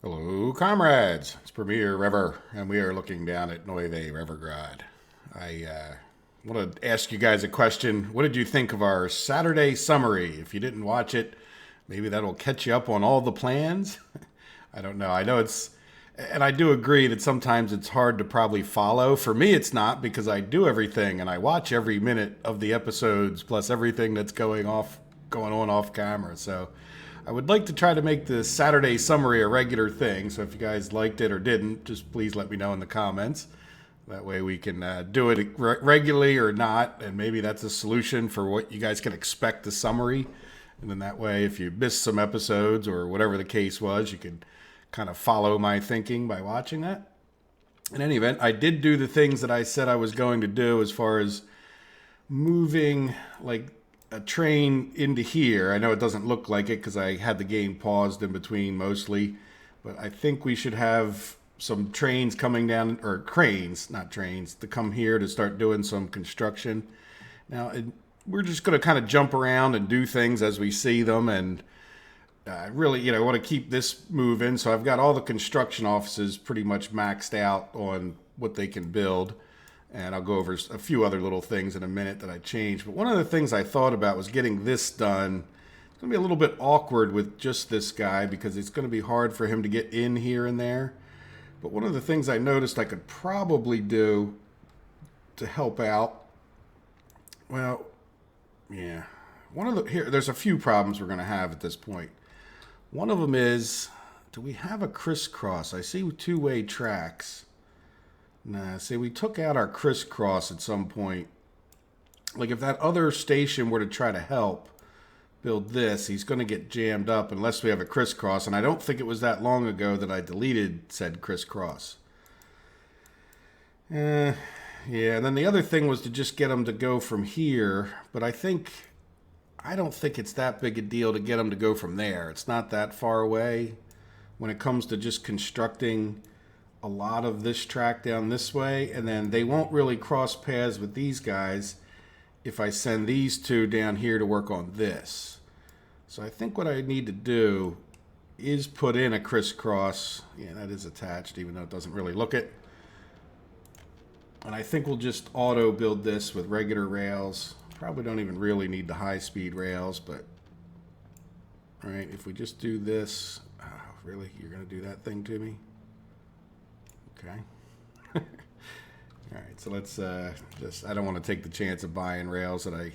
Hello, comrades. It's Premier Rever, and we are looking down at Neuve Revergrad. I want to ask you guys a question. What did you think of our Saturday summary? If you didn't watch it, maybe that'll catch you up on all the plans. I don't know. I know and I do agree that sometimes it's hard to probably follow. For me, it's not because I do everything and I watch every minute of the episodes plus everything that's going on off camera. So I would like to try to make the Saturday summary a regular thing. So if you guys liked it or didn't, just please let me know in the comments. That way we can do it regularly or not, and maybe that's a solution for what you guys can expect the summary. And then that way, if you missed some episodes or whatever the case was, you can kind of follow my thinking by watching that. In any event, I did do the things that I said I was going to do as far as moving like a train into here. I know it doesn't look like it because I had the game paused in between mostly, but I think we should have some trains coming down, or cranes, not trains, to come here to start doing some construction. Now, we're just going to kind of jump around and do things as we see them, and I really, want to keep this moving. So I've got all the construction offices pretty much maxed out on what they can build. And I'll go over a few other little things in a minute that I changed. But one of the things I thought about was getting this done. It's going to be a little bit awkward with just this guy because it's going to be hard for him to get in here and there. But one of the things I noticed I could probably do to help out, well, yeah. There's a few problems we're going to have at this point. One of them is, do we have a crisscross? I see two-way tracks. Nah, see, we took out our crisscross at some point. Like, if that other station were to try to help build this, he's going to get jammed up unless we have a crisscross. And I don't think it was that long ago that I deleted said crisscross. Yeah, and then the other thing was to just get him to go from here. But I don't think it's that big a deal to get him to go from there. It's not that far away when it comes to just constructing a lot of this track down this way, and then they won't really cross paths with these guys if I send these two down here to work on this. So I think what I need to do is put in a crisscross. Yeah, that is attached, even though it doesn't really look it. And I think we'll just auto build this with regular rails. Probably don't even really need the high-speed rails, but all right, if we just do this, oh, really, you're gonna do that thing to me? Okay. All right, so let's I don't want to take the chance of buying rails that I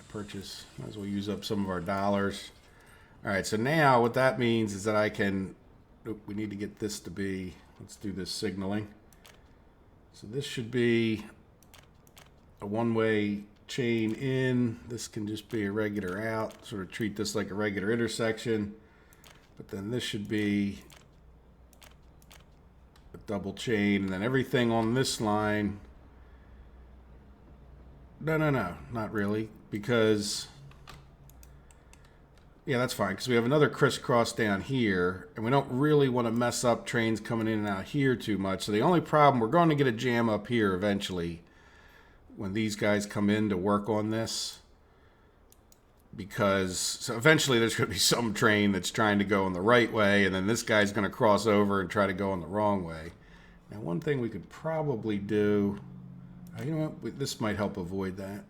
purchase. Might as well use up some of our dollars. All right, so now what that means is that I can, we need to get this to be, let's do this signaling. So this should be a one-way chain in. This can just be a regular out, sort of treat this like a regular intersection. But then this should be double chain, and then everything on this line. No, not really, because yeah, that's fine, because we have another crisscross down here, and we don't really want to mess up trains coming in and out here too much. So the only problem, we're going to get a jam up here eventually when these guys come in to work on this, because so eventually there's going to be some train that's trying to go in the right way, and then this guy's going to cross over and try to go in the wrong way. Now, one thing we could probably do, you know what, this might help avoid that.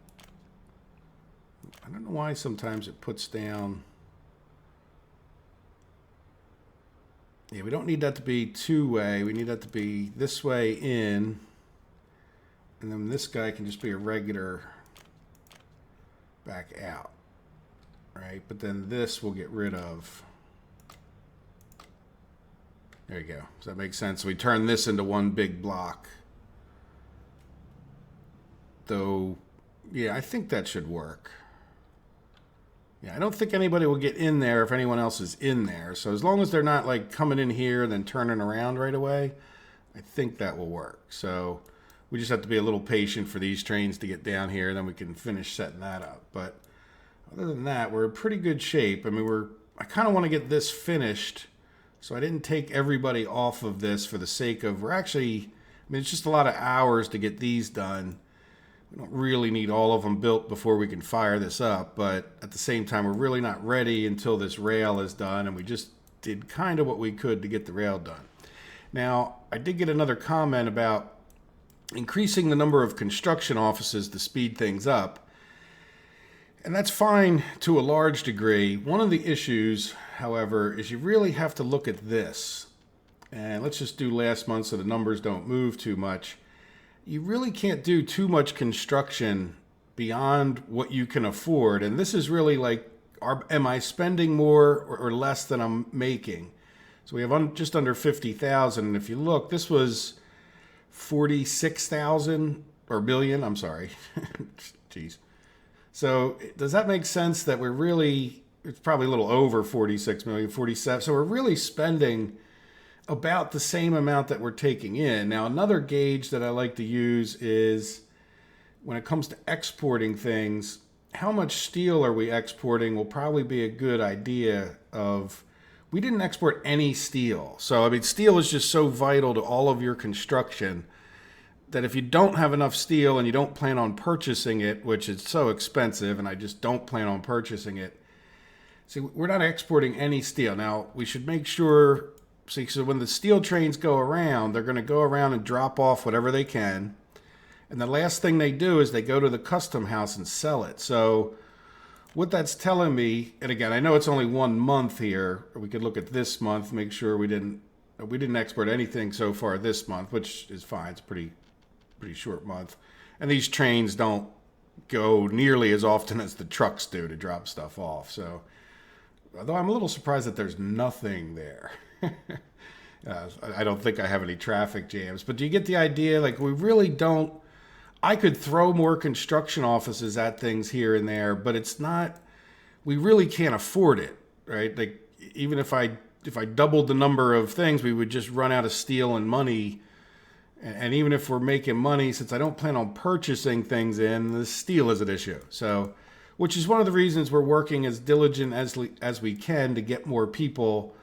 I don't know why sometimes it puts down. Yeah, we don't need that to be two-way. We need that to be this way in. And then this guy can just be a regular back out. Right? But then this we'll get rid of. There you go. Does that make sense? So we turn this into one big block. Though, yeah, I think that should work. Yeah, I don't think anybody will get in there if anyone else is in there. So as long as they're not like coming in here and then turning around right away, I think that will work. So we just have to be a little patient for these trains to get down here, and then we can finish setting that up. But other than that, we're in pretty good shape. I mean, I kind of want to get this finished. So I didn't take everybody off of this for the sake of, it's just a lot of hours to get these done. We don't really need all of them built before we can fire this up, but at the same time, we're really not ready until this rail is done, and we just did kind of what we could to get the rail done. Now, I did get another comment about increasing the number of construction offices to speed things up. And that's fine to a large degree. One of the issues, however, is you really have to look at this. And let's just do last month so the numbers don't move too much. You really can't do too much construction beyond what you can afford. And this is really like, am I spending more or less than I'm making? So we have just under 50,000. And if you look, this was 46,000 or billion. I'm sorry. Jeez. So does that make sense that we're really, it's probably a little over 46 million, 47. So we're really spending about the same amount that we're taking in. Now, another gauge that I like to use is when it comes to exporting things, how much steel are we exporting will probably be a good idea of, we didn't export any steel. So, I mean, steel is just so vital to all of your construction that if you don't have enough steel and you don't plan on purchasing it, which is so expensive, and I just don't plan on purchasing it, see, we're not exporting any steel. Now, we should make sure, see, so when the steel trains go around, they're going to go around and drop off whatever they can. And the last thing they do is they go to the custom house and sell it. So what that's telling me, and again, I know it's only 1 month here. We could look at this month, make sure we didn't export anything so far this month, which is fine. It's a pretty short month. And these trains don't go nearly as often as the trucks do to drop stuff off. So, although I'm a little surprised that there's nothing there. I don't think I have any traffic jams, but do you get the idea? Like, we really don't. I could throw more construction offices at things here and there, but it's not, we really can't afford it, right? Like, even if I doubled the number of things, we would just run out of steel and money. And even if we're making money, since I don't plan on purchasing things in, the steel is an issue. So, which is one of the reasons we're working as diligent as we can to get more people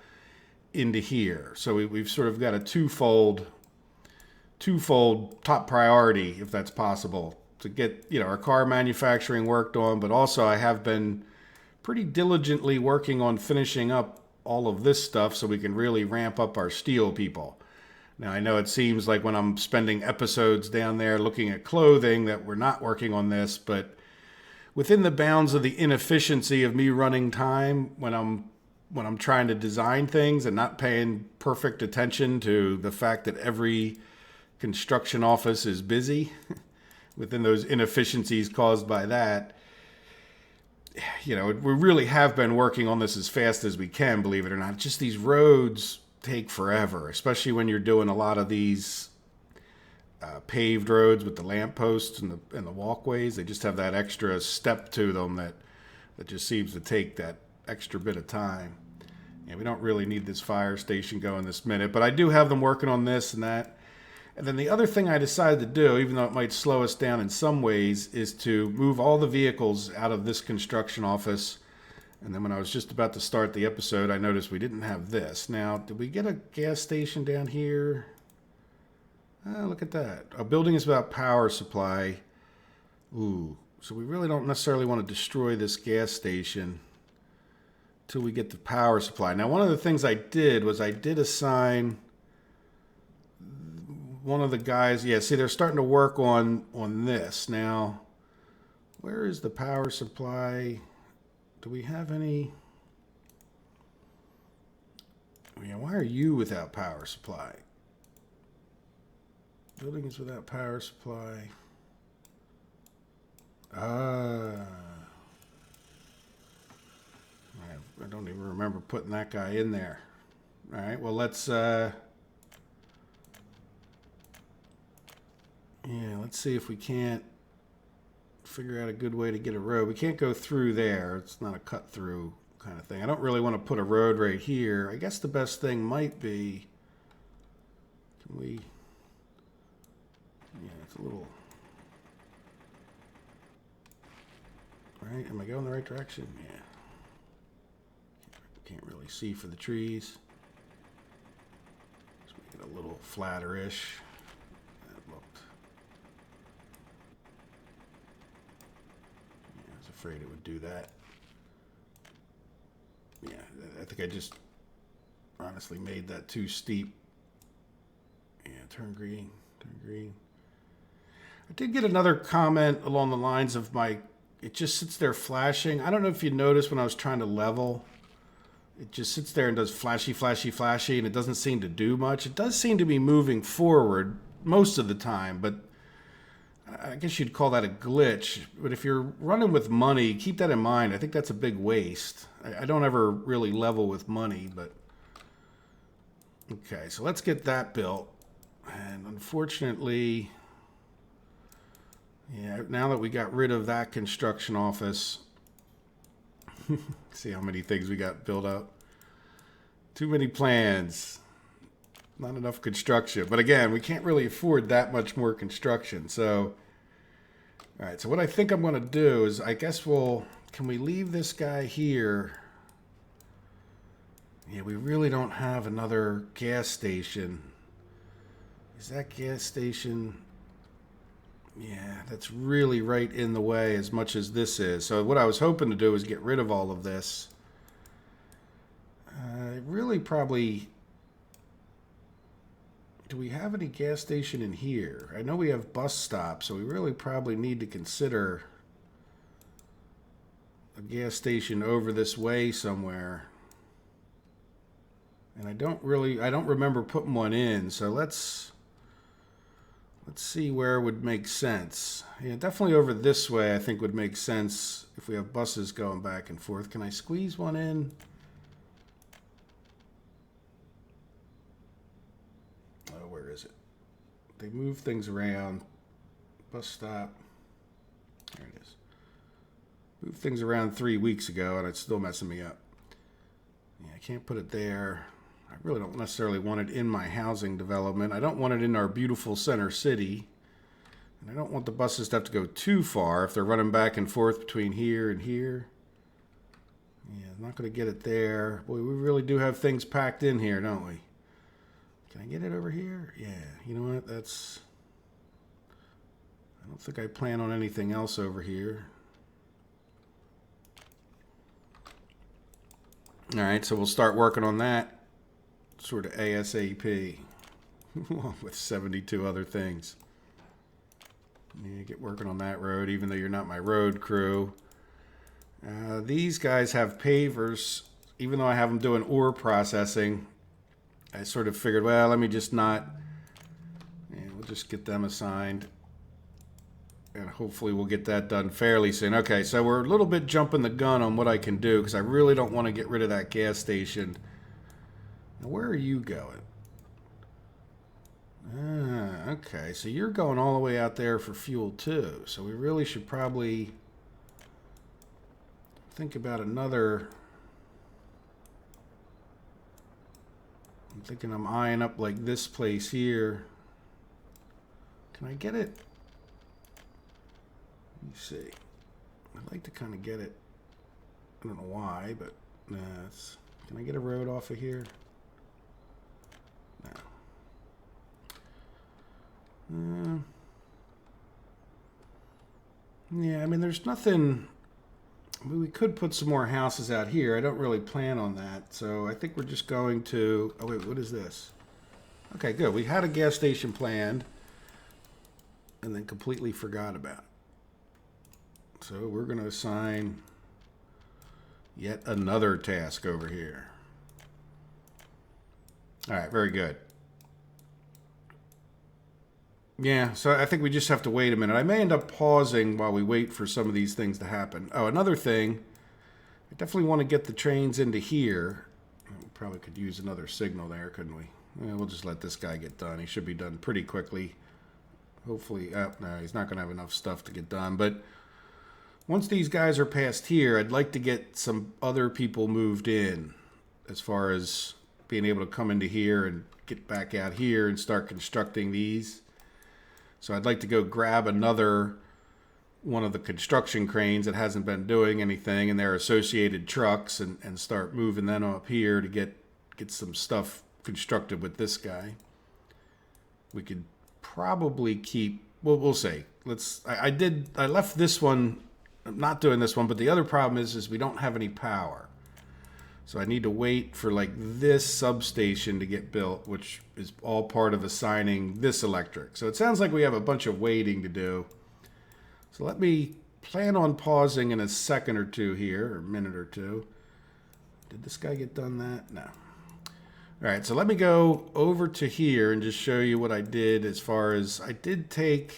into here. So we've sort of got a twofold top priority, if that's possible, to get, our car manufacturing worked on, but also I have been pretty diligently working on finishing up all of this stuff so we can really ramp up our steel people. Now, I know it seems like when I'm spending episodes down there looking at clothing that we're not working on this, but within the bounds of the inefficiency of me running time when I'm trying to design things and not paying perfect attention to the fact that every construction office is busy, within those inefficiencies caused by that, we really have been working on this as fast as we can, believe it or not. Just these roads take forever, especially when you're doing a lot of these paved roads with the lampposts and the walkways. They just have that extra step to them that just seems to take that extra bit of time. We don't really need this fire station going this minute, but I do have them working on this and that. And then the other thing I decided to do, even though it might slow us down in some ways, is to move all the vehicles out of this construction office. And then when I was just about to start the episode, I noticed we didn't have this. Now, did we get a gas station down here? Look at that. A building is about power supply. Ooh, so we really don't necessarily want to destroy this gas station till we get the power supply. Now, one of the things I did was I did assign one of the guys. Yeah, see, they're starting to work on this. Now, where is the power supply? Do we have any? Yeah, why are you without power supply? Buildings without power supply. I don't even remember putting that guy in there. All right, well, let's let's see if we can't figure out a good way to get a road. We can't go through there. It's not a cut through kind of thing. I don't really want to put a road right here. I guess the best thing might be, can we, it's a little, right? Am I going the right direction? Yeah. Can't really see for the trees. Let's make it a little flatter-ish. That looked, I was afraid it would do that. Yeah, I think I just Honestly made that too steep. Yeah, turn green, turn green. I did get another comment along the lines of it just sits there flashing. I don't know if you noticed when I was trying to level, it just sits there and does flashy, flashy, flashy, and it doesn't seem to do much. It does seem to be moving forward most of the time, but I guess you'd call that a glitch. But if you're running with money, keep that in mind. I think that's a big waste. I don't ever really level with money, but... Okay, so let's get that built. And unfortunately... Yeah, now that we got rid of that construction office... See how many things we got built up. Too many plans. Not enough construction. But again, we can't really afford that much more construction. So, all right. So what I think I'm going to do is, I guess can we leave this guy here? Yeah, we really don't have another gas station. Is that gas station? Yeah, that's really right in the way as much as this is. So what I was hoping to do is get rid of all of this. Really probably... Do we have any gas station in here? I know we have bus stops, so we really probably need to consider a gas station over this way somewhere. And I don't remember putting one in, so let's see where it would make sense. Yeah, definitely over this way I think would make sense if we have buses going back and forth. Can I squeeze one in? Oh, where is it? They move things around. Bus stop. There it is. Moved things around 3 weeks ago and it's still messing me up. Yeah, I can't put it there. I really don't necessarily want it in my housing development. I don't want it in our beautiful center city. And I don't want the buses to have to go too far if they're running back and forth between here and here. Yeah, I'm not going to get it there. Boy, we really do have things packed in here, don't we? Can I get it over here? Yeah, you know what? I don't think I plan on anything else over here. All right, so we'll start working on that sort of ASAP with 72 other things. Yeah, get working on that road, even though you're not my road crew. These guys have pavers. Even though I have them doing ore processing, I sort of figured, well, let me just not... Yeah, we'll just get them assigned. And hopefully we'll get that done fairly soon. Okay, so we're a little bit jumping the gun on what I can do because I really don't want to get rid of that gas station. Now, where are you going? Okay, so you're going all the way out there for fuel too. So we really should probably think about another... I'm thinking I'm eyeing up like this place here. Can I get it? Let me see. I'd like to kind of get it. I don't know why, but can I get a road off of here? No. Yeah, I mean, there's nothing... I mean, we could put some more houses out here. I don't really plan on that. So I think we're just going to... Oh, wait, what is this? Okay, good. We had a gas station planned and then completely forgot about it. So we're going to assign yet another task over here. All right, very good. Yeah, so I think we just have to wait a minute. I may end up pausing while we wait for some of these things to happen. Oh, another thing. I definitely want to get the trains into here. We probably could use another signal there, couldn't we? Yeah, we'll just let this guy get done. He should be done pretty quickly. Hopefully, no, he's not going to have enough stuff to get done. But once these guys are past here, I'd like to get some other people moved in as far as being able to come into here and get back out here and start constructing these. So I'd like to go grab another one of the construction cranes that hasn't been doing anything and their associated trucks and start moving them up here to get some stuff constructed with this guy. We could probably keep, well, we'll see. I left this one, I'm not doing this one, but the other problem is we don't have any power. So I need to wait for like this substation to get built, which is all part of assigning this electric. So it sounds like we have a bunch of waiting to do. So let me plan on pausing in a second or two here, or a minute or two. Did this guy get done that? No. All right, so let me go over to here and just show you what I did as far as I did take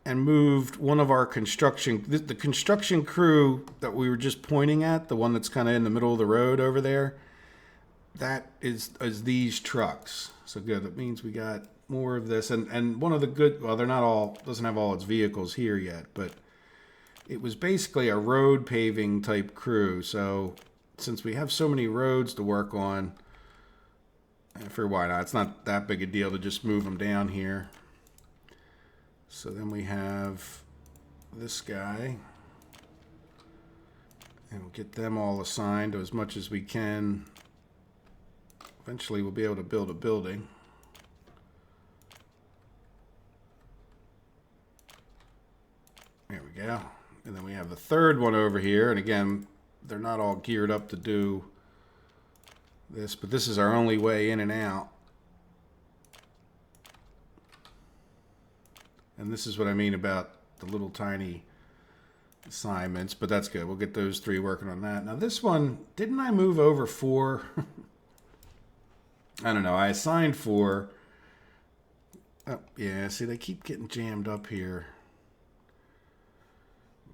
and moved one of our construction, the construction crew that we were just pointing at, the one that's kind of in the middle of the road over there, that is these trucks. So good, that means we got more of this. And one of the good, well, they're not all, doesn't have all its vehicles here yet, but it was basically a road paving type crew. So since we have so many roads to work on, I figure why not? It's not that big a deal to just move them down here. So then we have this guy, and we'll get them all assigned as much as we can. Eventually we'll be able to build a building. There we go. And then we have the third one over here, and again, they're not all geared up to do this, but this is our only way in and out. And this is what I mean about the little tiny assignments, but that's good. We'll get those three working on that. Now this one, didn't I move over 4? I don't know. I assigned 4. Oh, yeah, see, they keep getting jammed up here.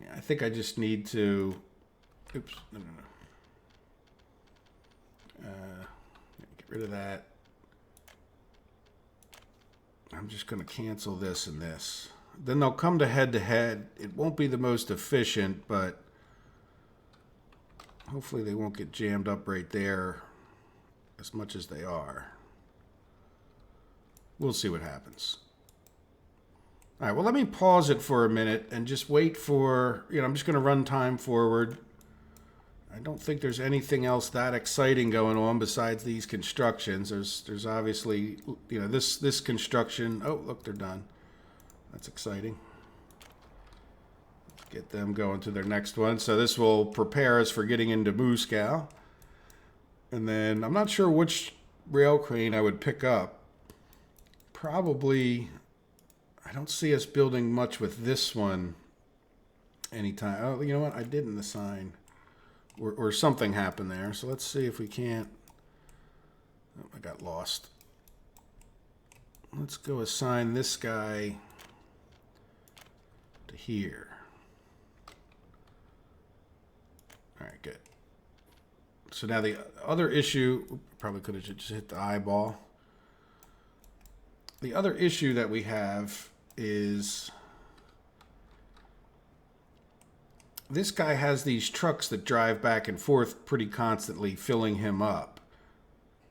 Yeah, I think I just need to... Oops, no. Get rid of that. I'm just going to cancel this and this. Then they'll come to head. It won't be the most efficient, but hopefully they won't get jammed up right there as much as they are. We'll see what happens. All right, well, let me pause it for a minute and just wait for, I'm just going to run time forward. I don't think there's anything else that exciting going on besides these constructions. There's obviously, this construction. Oh, look, they're done. That's exciting. Let's get them going to their next one. So this will prepare us for getting into Moscow. And then I'm not sure which rail crane I would pick up. Probably, I don't see us building much with this one anytime. Oh, you know what? I didn't assign. Or something happened there. So let's see if we can't. Oh, I got lost. Let's go assign this guy to here. All right, good. So now the other issue, probably could have just hit the eyeball. The other issue that we have is this guy has these trucks that drive back and forth pretty constantly, filling him up.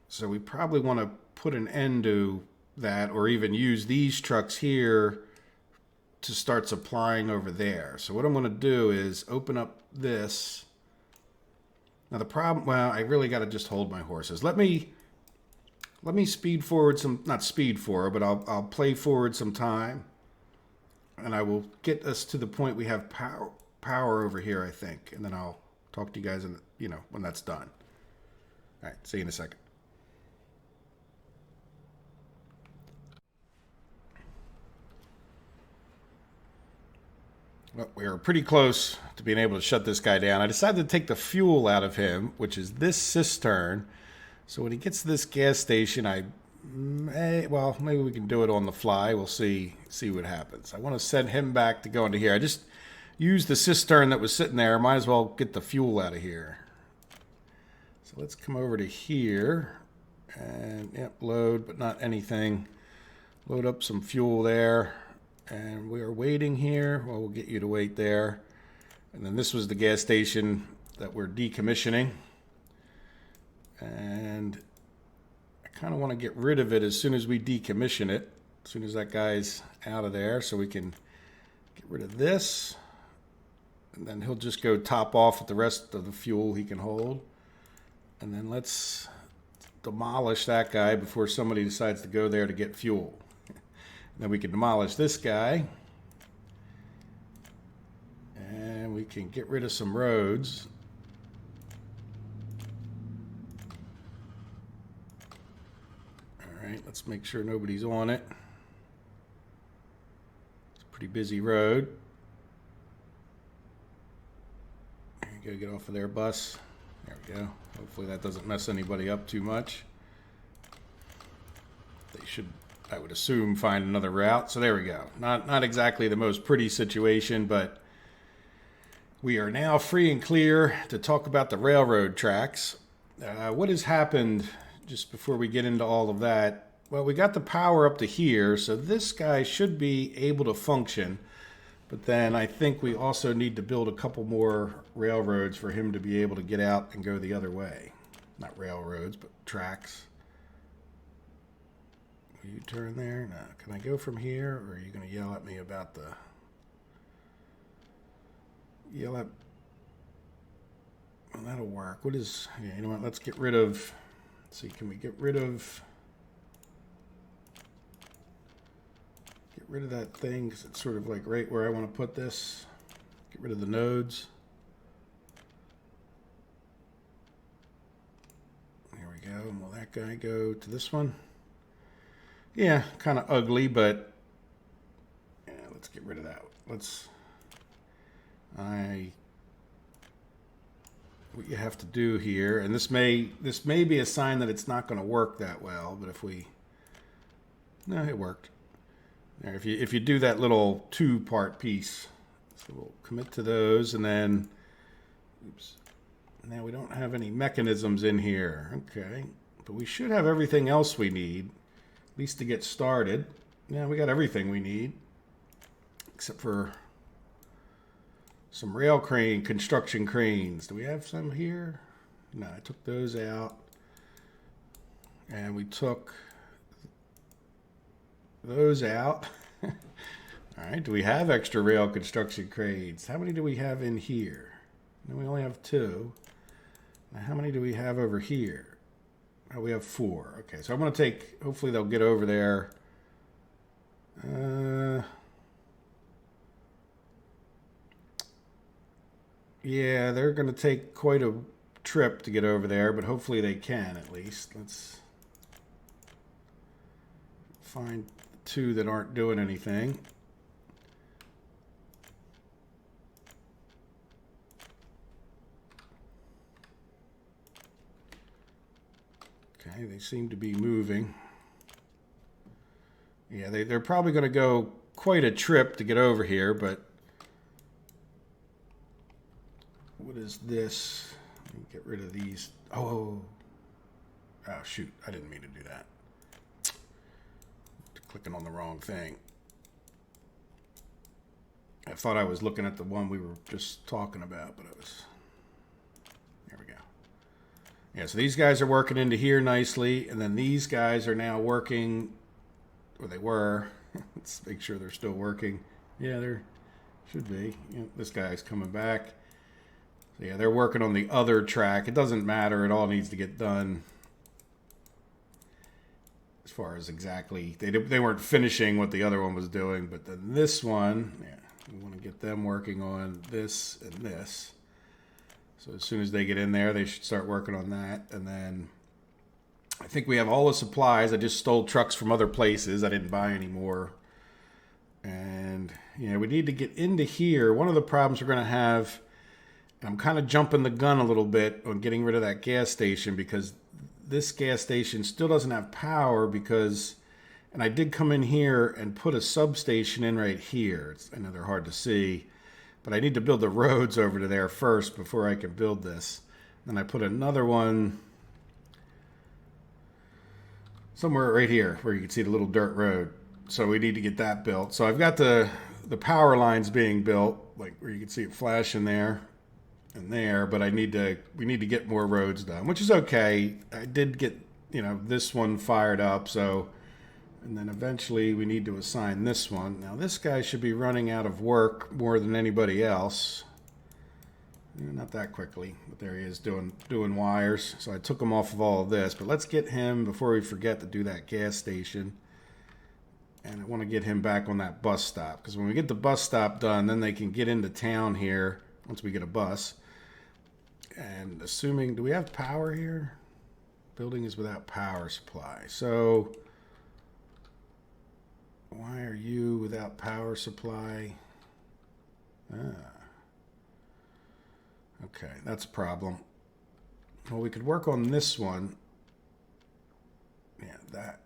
So we probably want to put an end to that, or even use these trucks here to start supplying over there. So what I'm going to do is open up this. Now the problem, well, I really got to just hold my horses. Let me speed forward some, not speed forward, but I'll play forward some time, and I will get us to the point we have power over here, I think, and then I'll talk to you guys when that's done. All right, see you in a second. Well, we are pretty close to being able to shut this guy down. I decided to take the fuel out of him, which is this cistern. So when he gets to this gas station, well, maybe we can do it on the fly. We'll see what happens. I want to send him back to go into here. I just used the cistern that was sitting there. Might as well get the fuel out of here. So let's come over to here and load, but not anything. Load up some fuel there. And we are waiting here. Well, we'll get you to wait there. And then this was the gas station that we're decommissioning. And I kind of want to get rid of it as soon as we decommission it. As soon as that guy's out of there, so we can get rid of this. And then he'll just go top off with the rest of the fuel he can hold. And then let's demolish that guy before somebody decides to go there to get fuel. Then we can demolish this guy. And we can get rid of some roads. let's make sure nobody's on it. It's a pretty busy road. There you go, get off of their bus. There we go. Hopefully that doesn't mess anybody up too much. They should, I would assume, find another route. So there we go. Not exactly the most pretty situation, but we are now free and clear to talk about the railroad tracks. What has happened just before we get into all of that? Well, we got the power up to here, so this guy should be able to function. But then I think we also need to build a couple more railroads for him to be able to get out and go the other way. Not railroads, but tracks. Will you turn there? No. Can I go from here, or are you going to yell at me about the... Yell at... Well, that'll work. What is... Yeah, you know what? Let's get rid of... Let's see, can we get rid of... Get rid of that thing, because it's sort of like right where I want to put this. Get rid of the nodes. There we go. And will that guy go to this one? Yeah, kind of ugly, but yeah, let's get rid of that. What you have to do here, and this may be a sign that it's not going to work that well, but if we, no, it worked. There, if you do that little 2-part piece, so we'll commit to those, and then, oops, now we don't have any mechanisms in here, okay, but we should have everything else we need. At least to get started. Yeah, we got everything we need. Except for some rail crane, construction cranes. Do we have some here? No, I took those out. And we took those out. All right, do we have extra rail construction cranes? How many do we have in here? No, we only have 2. Now, how many do we have over here? Oh, we have 4. Okay, so I'm going to take... Hopefully they'll get over there. Yeah, they're going to take quite a trip to get over there, but hopefully they can at least. Let's find 2 that aren't doing anything. Okay, they seem to be moving. Yeah, they're probably going to go quite a trip to get over here, but what is this? Let me get rid of these. Oh, shoot. I didn't mean to do that. Clicking on the wrong thing. I thought I was looking at the one we were just talking about, but I was... There we go. Yeah, so these guys are working into here nicely, and then these guys are now working, or they were. Let's make sure they're still working. Yeah, they should be. You know, this guy's coming back. So yeah, they're working on the other track. It doesn't matter. It all needs to get done. As far as exactly, they weren't finishing what the other one was doing, but then this one, yeah, we want to get them working on this and this. So as soon as they get in there, they should start working on that. And then I think we have all the supplies. I just stole trucks from other places. I didn't buy any more. And, you know, we need to get into here. One of the problems we're going to have, I'm kind of jumping the gun a little bit on getting rid of that gas station because this gas station still doesn't have power because, and I did come in here and put a substation in right here. I know they're hard to see. But I need to build the roads over to there first before I can build this. Then I put another one somewhere right here where you can see the little dirt road. So we need to get that built. So I've got the power lines being built, like where you can see it flashing there and there. But we need to get more roads done, which is okay. I did get, you know, this one fired up. So... And then eventually we need to assign this one. Now this guy should be running out of work more than anybody else. Not that quickly, but there he is doing wires. So I took him off of all of this. But let's get him, before we forget, to do that gas station. And I want to get him back on that bus stop. Because when we get the bus stop done, then they can get into town here once we get a bus. And assuming, do we have power here? Building is without power supply. So... Why are you without power supply? Okay, that's a problem. Well, we could work on this one. Yeah, that.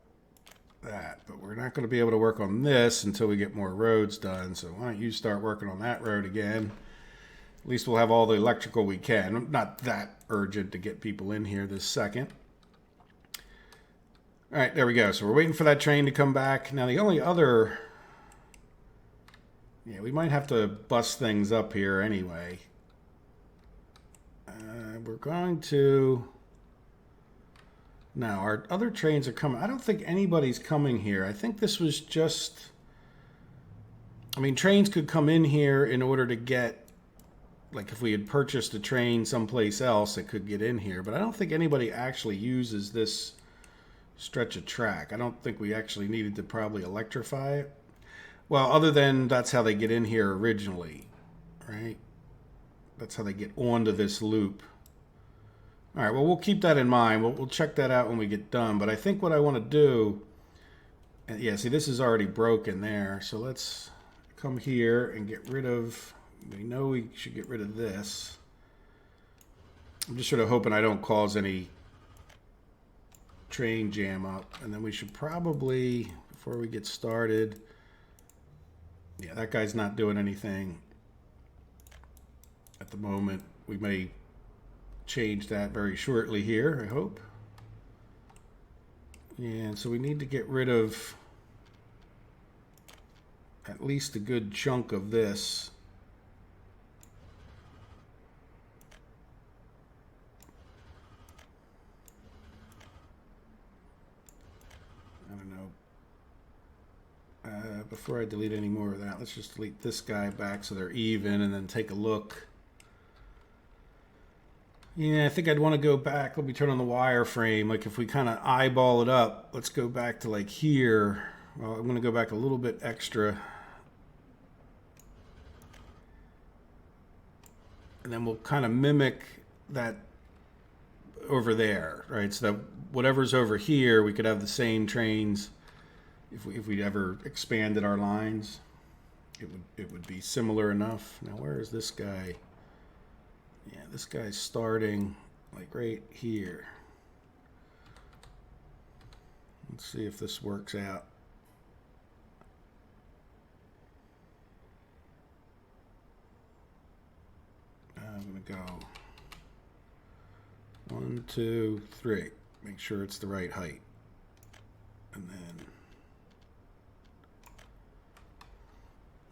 But we're not going to be able to work on this until we get more roads done. So why don't you start working on that road again? At least we'll have all the electrical we can. Not that urgent to get people in here this second. All right, there we go. So we're waiting for that train to come back. Now the only other... Yeah, we might have to bust things up here anyway. We're going to... Now, our other trains are coming. I don't think anybody's coming here. I think this was just... I mean, trains could come in here in order to get... Like, if we had purchased a train someplace else, it could get in here. But I don't think anybody actually uses this stretch of track. I don't think we actually needed to probably electrify it. Well, other than that's how they get in here originally, right? That's how they get onto this loop. All right, well, we'll keep that in mind. We'll check that out when we get done. But I think what I want to do... Yeah, see, this is already broken there. So let's come here and get rid of... We know we should get rid of this. I'm just sort of hoping I don't cause any train jam up. And then we should probably, before we get started... Yeah, that guy's not doing anything at the moment. We may change that very shortly here, I hope. And so we need to get rid of at least a good chunk of this. I don't know. Before I delete any more of that, let's just delete this guy back so they're even and then take a look. Yeah, I think I'd want to go back. Let me turn on the wireframe. Like if we kind of eyeball it up, let's go back to like here. Well, I'm going to go back a little bit extra. And then we'll kind of mimic that over there, right? So that whatever's over here, we could have the same trains. If we'd ever expanded our lines, it would be similar enough. Now, where is this guy? Yeah, this guy's starting like right here. Let's see if this works out. I'm going to go 1, 2, 3. Make sure it's the right height. And then...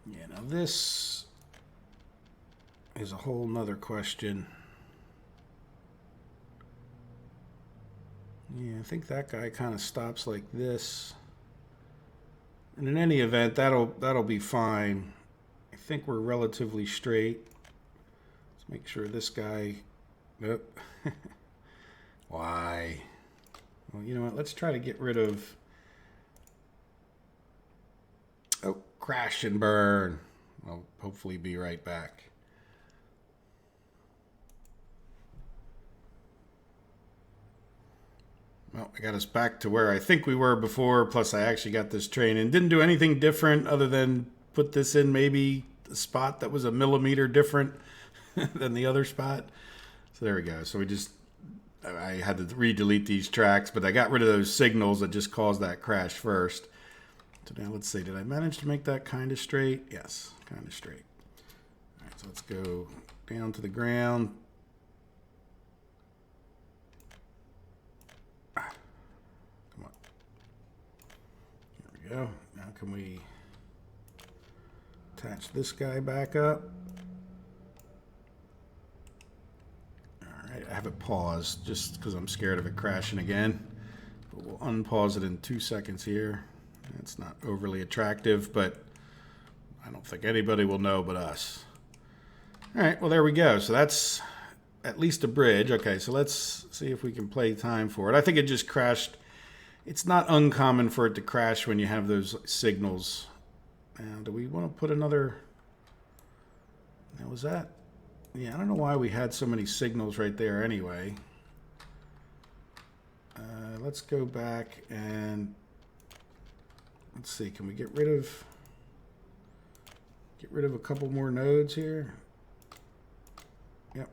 Yeah, now this is a whole nother question. Yeah, I think that guy kind of stops like this. And in any event, that'll be fine. I think we're relatively straight. Let's make sure this guy... Nope. Why? Well, you know what? Let's try to get rid of... Oh, crash and burn. I'll hopefully be right back. Well, I got us back to where I think we were before, plus I actually got this train and didn't do anything different other than put this in maybe a spot that was a millimeter different than the other spot. So there we go. So I had to re-delete these tracks, but I got rid of those signals that just caused that crash first. So now let's see, did I manage to make that kind of straight? Yes, kind of straight. All right, so let's go down to the ground. Come on. There we go. Now can we attach this guy back up? All right, I have it paused just because I'm scared of it crashing again. But we'll unpause it in 2 seconds here. It's not overly attractive, but I don't think anybody will know but us. All right, well, there we go. So that's at least a bridge. Okay, so let's see if we can play time for it. I think it just crashed. It's not uncommon for it to crash when you have those signals. Now, do we want to put another... Now, was that... Yeah, I don't know why we had so many signals right there anyway. Let's go back and... let's see, can we get rid of a couple more nodes here? Yep.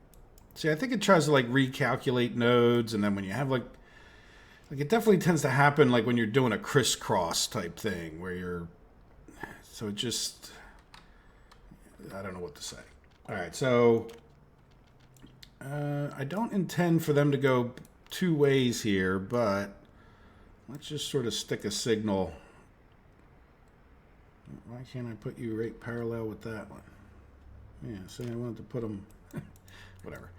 See, I think it tries to like recalculate nodes, and then when you have like it definitely tends to happen like when you're doing a crisscross type thing where you're, so it just, I don't know what to say. All right, so I don't intend for them to go two ways here, but let's just sort of stick a signal. Why can't I put you right parallel with that one? Yeah, so I wanted to put them, whatever.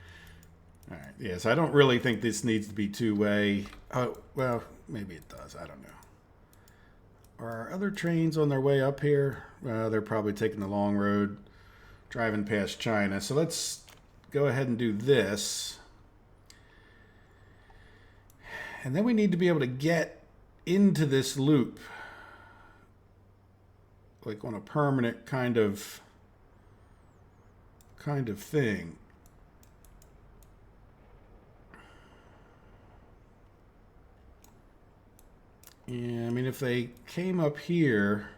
All right, yeah, so I don't really think this needs to be two-way. Oh, well, maybe it does. I don't know. Are our other trains on their way up here? They're probably taking the long road, driving past China. So let's go ahead and do this. And then we need to be able to get into this loop, like on a permanent kind of thing. Yeah, I mean, if they came up here,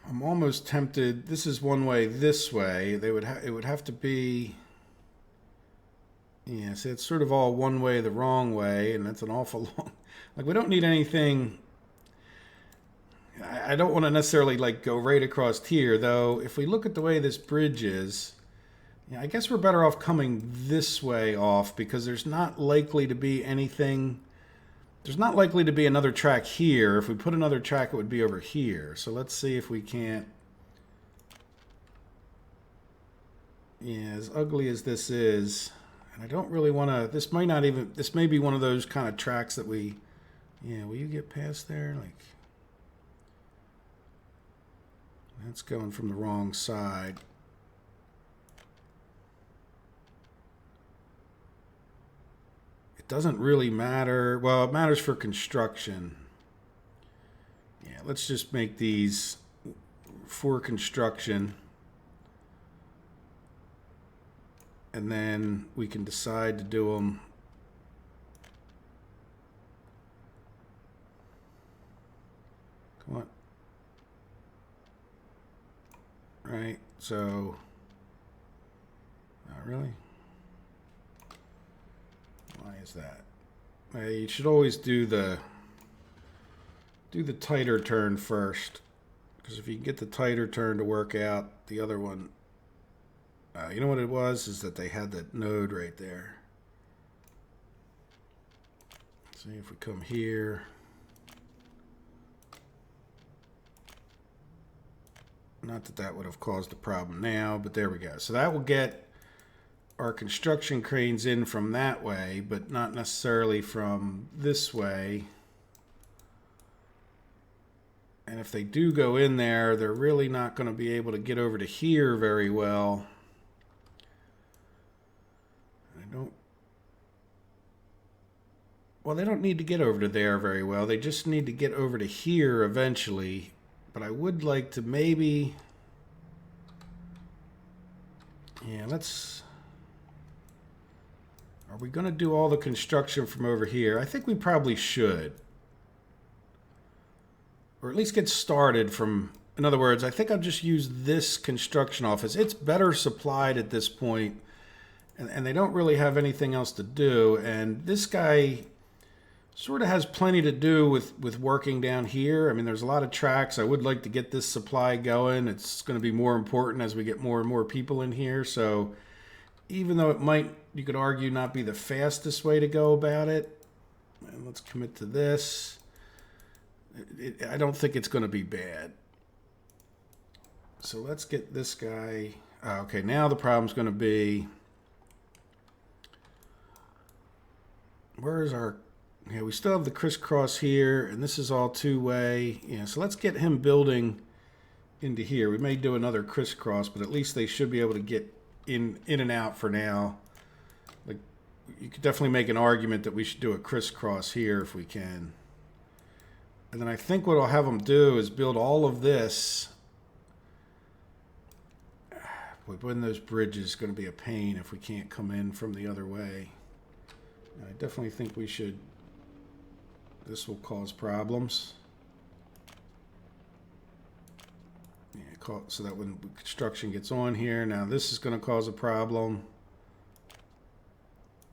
I'm almost tempted. This is one way this way. They would it would have to be. Yeah, see, it's sort of all one way the wrong way, and that's an awful long. Like, we don't need anything. I don't want to necessarily like go right across here, though. If we look at the way this bridge is, yeah, I guess we're better off coming this way off because there's not likely to be anything. There's not likely to be another track here. If we put another track, it would be over here. So let's see if we can't. Yeah, as ugly as this is, and I don't really want to. This may be one of those kind of tracks that we. Yeah, will you get past there? Like, that's going from the wrong side. It doesn't really matter. Well, it matters for construction. Yeah, let's just make these for construction. And then we can decide to do them. Come on. Right, so, not really. Why is that? You should always do the tighter turn first, because if you can get the tighter turn to work out, the other one, you know what it was, is that they had that node right there. See if we come here. Not that that would have caused a problem now, but there we go. So that will get our construction cranes in from that way, but not necessarily from this way. And if they do go in there, they're really not going to be able to get over to here very well. Well, they don't need to get over to there very well. They just need to get over to here eventually. But I would like to maybe, yeah, let's, are we going to do all the construction from over here? I think we probably should. Or at least get started from, in other words, I think I'll just use this construction office. It's better supplied at this point, and they don't really have anything else to do. And this guy sort of has plenty to do with working down here. I mean, there's a lot of tracks. I would like to get this supply going. It's going to be more important as we get more and more people in here. So even though it might, you could argue, not be the fastest way to go about it, and let's commit to this. I don't think it's going to be bad. So let's get this guy. Okay, now the problem's going to be, where is our, yeah, we still have the crisscross here, and this is all two-way. Yeah, so let's get him building into here. We may do another crisscross, but at least they should be able to get in and out for now. Like, you could definitely make an argument that we should do a crisscross here if we can. And then I think what I'll have them do is build all of this. Boy, building those bridges is going to be a pain if we can't come in from the other way. I definitely think we should This will cause problems. Yeah, so that when construction gets on here, now this is going to cause a problem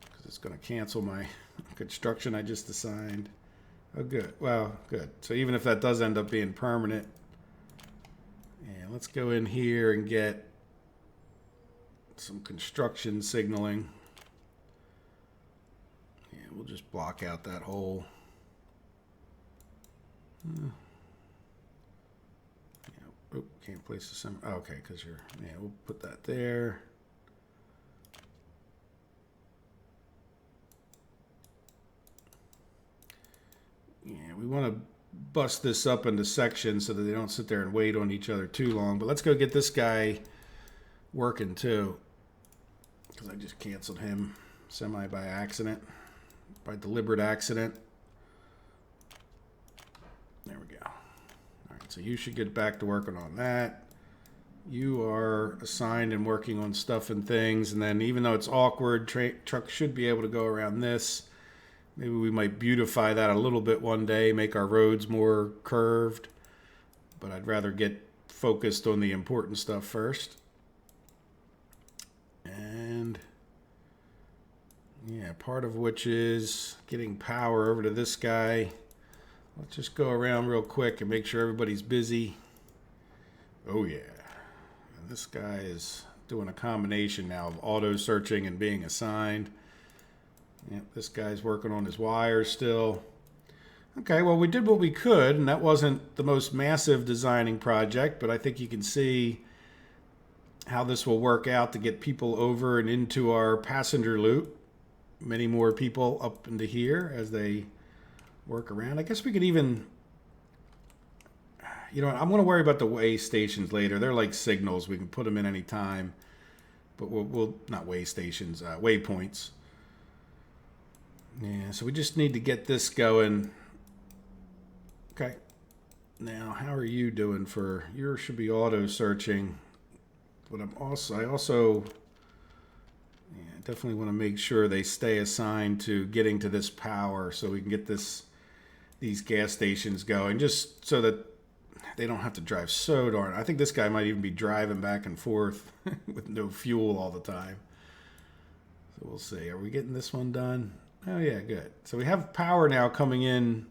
because it's going to cancel my construction I just assigned. Oh, good. Well, good. So even if that does end up being permanent, yeah, let's go in here and get some construction signaling. Yeah, we'll just block out that hole. Yeah, oh, can't place the sim. Oh, okay, because you're. Yeah, we'll put that there. Yeah, we want to bust this up into sections so that they don't sit there and wait on each other too long. But let's go get this guy working too, because I just canceled him semi by accident, by deliberate accident. There we go. All right, so you should get back to working on that. You are assigned and working on stuff and things, and then even though it's awkward, truck should be able to go around this. Maybe we might beautify that a little bit one day, make our roads more curved. But I'd rather get focused on the important stuff first. And yeah, part of which is getting power over to this guy. Let's just go around real quick and make sure everybody's busy. Oh yeah. And this guy is doing a combination now of auto searching and being assigned. Yep, this guy's working on his wires still. Okay, well, we did what we could, and that wasn't the most massive designing project, but I think you can see how this will work out to get people over and into our passenger loop. Many more people up into here as they work around. I guess we could even, you know what, I'm going to worry about the way stations later. They're like signals. We can put them in any time, but we'll not way stations, waypoints. Yeah, so we just need to get this going. Okay. Now, how are you doing for, yours should be auto searching. But I also definitely want to make sure they stay assigned to getting to this power so we can get these gas stations going, just so that they don't have to drive so darn. I think this guy might even be driving back and forth with no fuel all the time. So we'll see. Are we getting this one done? Oh yeah, good. So we have power now coming in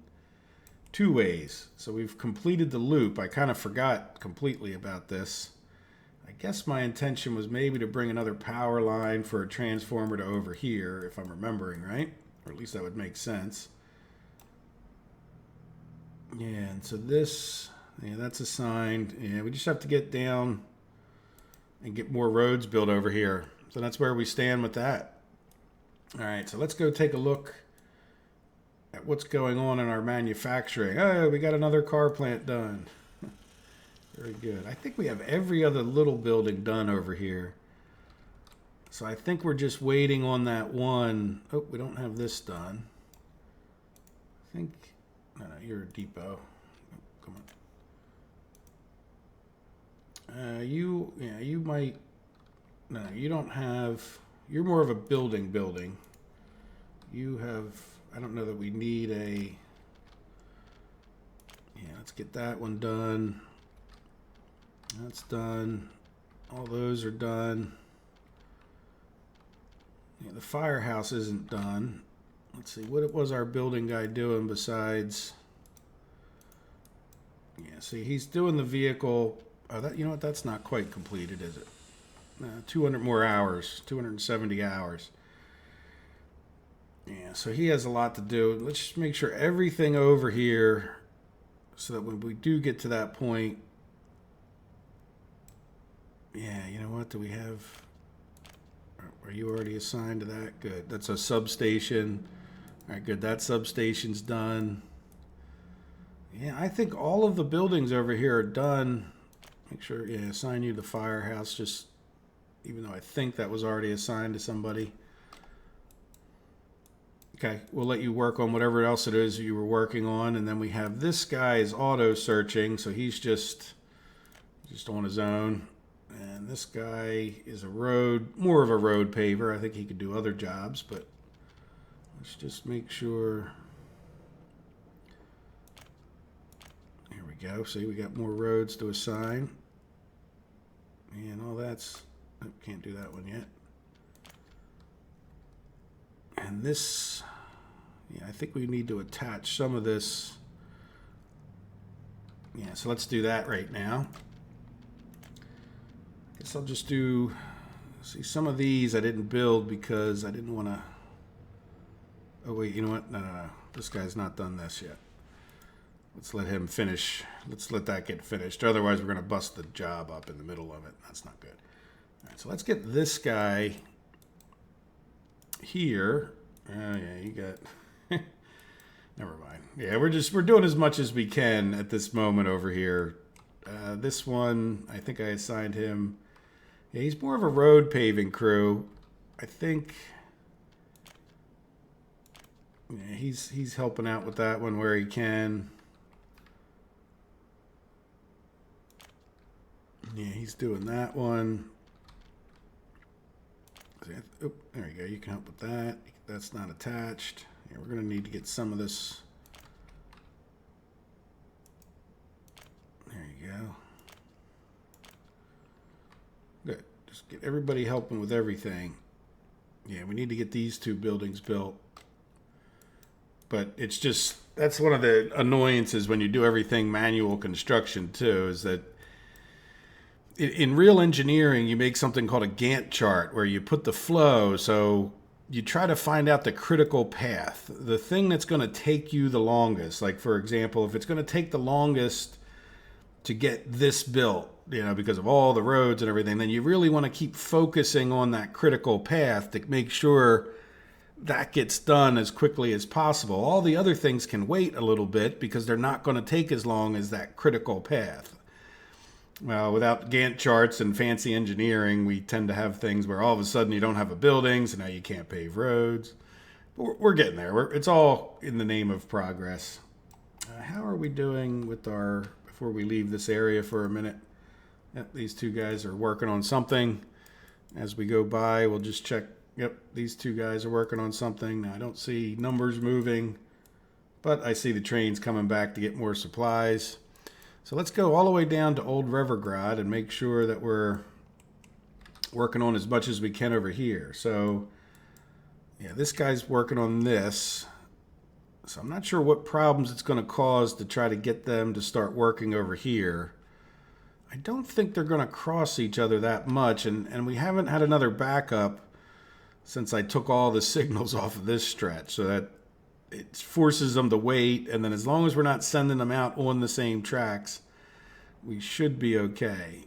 two ways. So we've completed the loop. I kind of forgot completely about this. I guess my intention was maybe to bring another power line for a transformer to over here, if I'm remembering right. Or at least that would make sense. Yeah, and so this, yeah, that's assigned. Yeah, we just have to get down and get more roads built over here. So that's where we stand with that. All right, so let's go take a look at what's going on in our manufacturing. Oh, we got another car plant done. Very good. I think we have every other little building done over here. So I think we're just waiting on that one. Oh, we don't have this done. I think, no, you're a depot. Oh, come on. You might, no, you don't have, you're more of a building. You have, I don't know that we need a, yeah, let's get that one done. That's done. All those are done. Yeah, the firehouse isn't done. Let's see, what was our building guy doing besides, yeah, see, he's doing the vehicle. Oh, that, you know what, that's not quite completed, is it? 200 more hours, 270 hours. Yeah, so he has a lot to do. Let's just make sure everything over here so that when we do get to that point, yeah, you know what, do we have, are you already assigned to that? Good, that's a substation. All right, good, that substation's done. Yeah, I think all of the buildings over here are done. Make sure, yeah, assign you the firehouse, just even though I think that was already assigned to somebody. Okay, we'll let you work on whatever else it is you were working on. And then we have this guy is auto searching, so he's just on his own. And this guy is more of a road paver. I think he could do other jobs, but let's just make sure. we go. See, we got more roads to assign. And all that's... Oh, can't do that one yet. And this... Yeah, I think we need to attach some of this. Yeah, so let's do that right now. Guess I'll just do... See, some of these I didn't build because I didn't want to... Oh, wait, you know what? No. This guy's not done this yet. Let's let him finish. Let's let that get finished. Otherwise, we're going to bust the job up in the middle of it. That's not good. All right, so let's get this guy here. Oh, yeah, you got... Never mind. Yeah, we're doing as much as we can at this moment over here. This one, I think I assigned him. Yeah, he's more of a road paving crew. I think... Yeah, he's helping out with that one where he can. Yeah, he's doing that one. Oh, there you go. You can help with that. That's not attached. Yeah, we're going to need to get some of this. There you go. Good. Just get everybody helping with everything. Yeah, we need to get these two buildings built. But it's just, that's one of the annoyances when you do everything manual construction too, is that in real engineering, you make something called a Gantt chart where you put the flow. So you try to find out the critical path, the thing that's going to take you the longest. Like, for example, if it's going to take the longest to get this built, you know, because of all the roads and everything, then you really want to keep focusing on that critical path to make sure that gets done as quickly as possible. All the other things can wait a little bit because they're not going to take as long as that critical path. Well, without Gantt charts and fancy engineering, we tend to have things where all of a sudden you don't have a building, so now you can't pave roads. But we're getting there. It's all in the name of progress. How are we doing with our, before we leave this area for a minute? Yep, these two guys are working on something. As we go by, we'll just check. Yep, these two guys are working on something. Now, I don't see numbers moving, but I see the trains coming back to get more supplies. So let's go all the way down to Old Revergrad and make sure that we're working on as much as we can over here. So, yeah, this guy's working on this. So I'm not sure what problems it's going to cause to try to get them to start working over here. I don't think they're going to cross each other that much, and we haven't had another backup since I took all the signals off of this stretch, so that it forces them to wait, and then as long as we're not sending them out on the same tracks, we should be okay.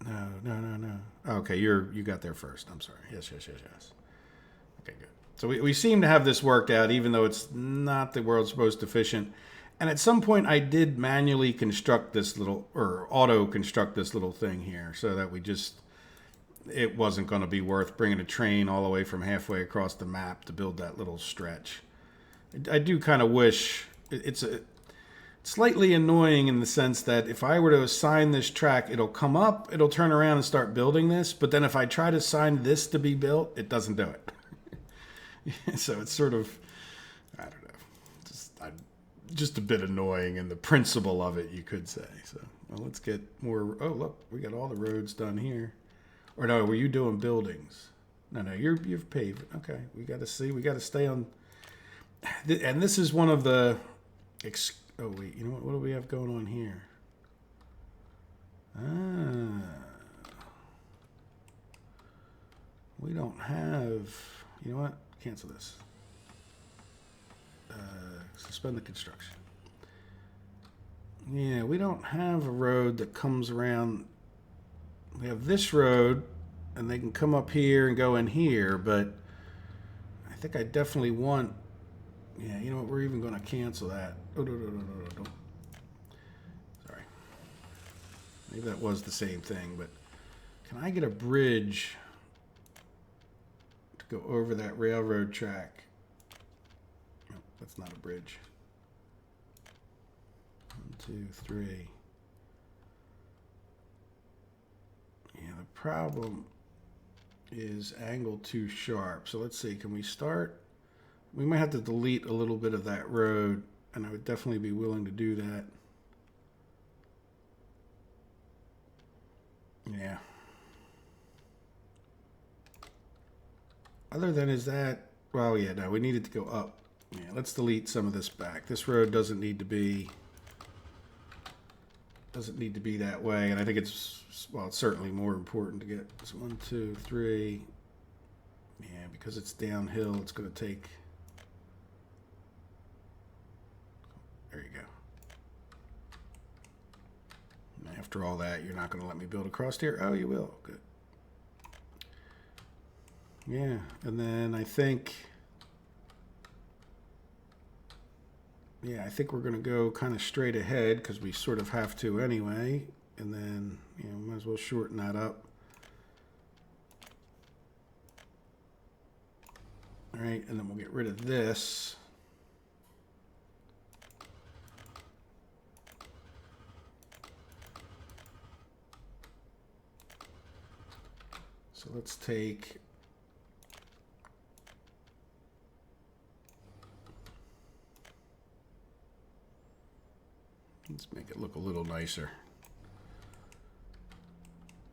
No. Okay, you got there first. I'm sorry. Yes. Okay, good. So we seem to have this worked out, even though it's not the world's most efficient. And at some point, I did manually construct this little, or auto-construct this little thing here, so that we just... It wasn't going to be worth bringing a train all the way from halfway across the map to build that little stretch. I do kind of wish... It's slightly annoying in the sense that if I were to assign this track, it'll come up, it'll turn around and start building this, but then if I try to assign this to be built, it doesn't do it. So it's sort of... I don't know. Just a bit annoying in the principle of it, you could say. So, well, let's get more... Oh, look, we got all the roads done here. Or no, were you doing buildings? No, you've paved. Okay, we got to see. We got to stay on. And this is one of the. Oh wait, you know what? What do we have going on here? We don't have. You know what? Cancel this. Suspend the construction. Yeah, we don't have a road that comes around. We have this road, and they can come up here and go in here, but I think I definitely want... Yeah, you know what? We're even going to cancel that. Oh, no. Sorry. Maybe that was the same thing, but can I get a bridge to go over that railroad track? No, that's not a bridge. 1, 2, 3... Yeah, the problem is angle too sharp. So let's see, can we start? We might have to delete a little bit of that road, and I would definitely be willing to do that. Yeah. Other than is that, well, yeah, no, we need it to go up. Yeah, let's delete some of this back. This road doesn't need to be that way, and I think it's, well, it's certainly more important to get this 1, 2, 3. Yeah, because it's downhill, it's going to take. There you go. And after all that, you're not going to let me build across here? Oh, you will. Good. Yeah, and then I think. Yeah, I think we're going to go kind of straight ahead because we sort of have to anyway. And then, you know, might as well shorten that up. All right, and then we'll get rid of this. So let's take. Let's make it look a little nicer.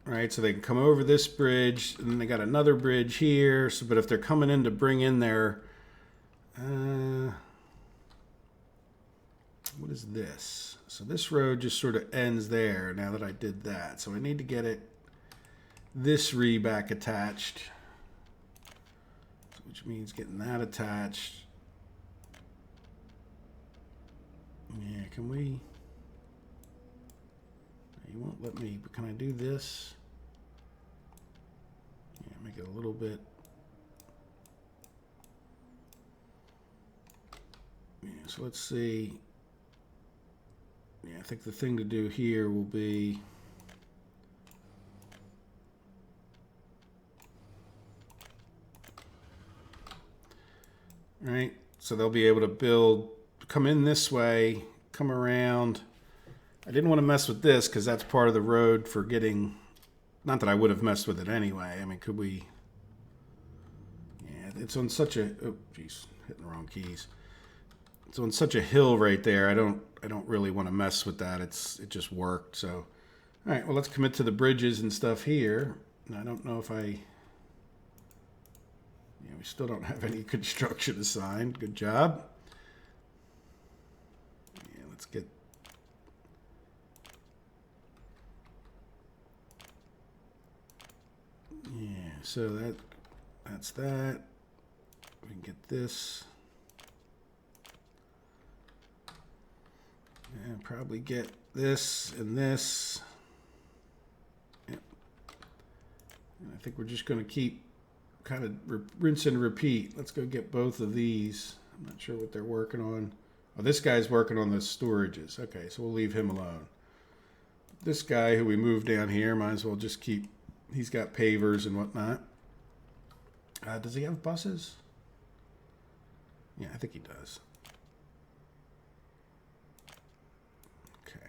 All right, so they can come over this bridge, and then they got another bridge here. So, but if they're coming in to bring in their, what is this? So this road just sort of ends there now that I did that. So I need to get it, this back attached, which means getting that attached. Yeah, can we? You won't let me, but can I do this? Yeah, make it a little bit. Yeah, so let's see. Yeah, I think the thing to do here will be. All right, so they'll be able to build, come in this way, come around. I didn't want to mess with this because that's part of the road for getting, not that I would have messed with it anyway. I mean, could we? Yeah, it's on such a, oh geez, hitting the wrong keys. It's on such a hill right there. I don't really want to mess with that. It just worked. So, all right, well, let's commit to the bridges and stuff here. And I don't know if we still don't have any construction assigned. Good job. Yeah, let's get. Yeah, so that's that. We can get this. And probably get this and this. Yep. And I think we're just going to keep kind of rinse and repeat. Let's go get both of these. I'm not sure what they're working on. Oh, this guy's working on the storages. Okay, so we'll leave him alone. This guy who we moved down here, might as well just keep. He's got pavers and whatnot. Does he have buses? Yeah, I think he does. Okay.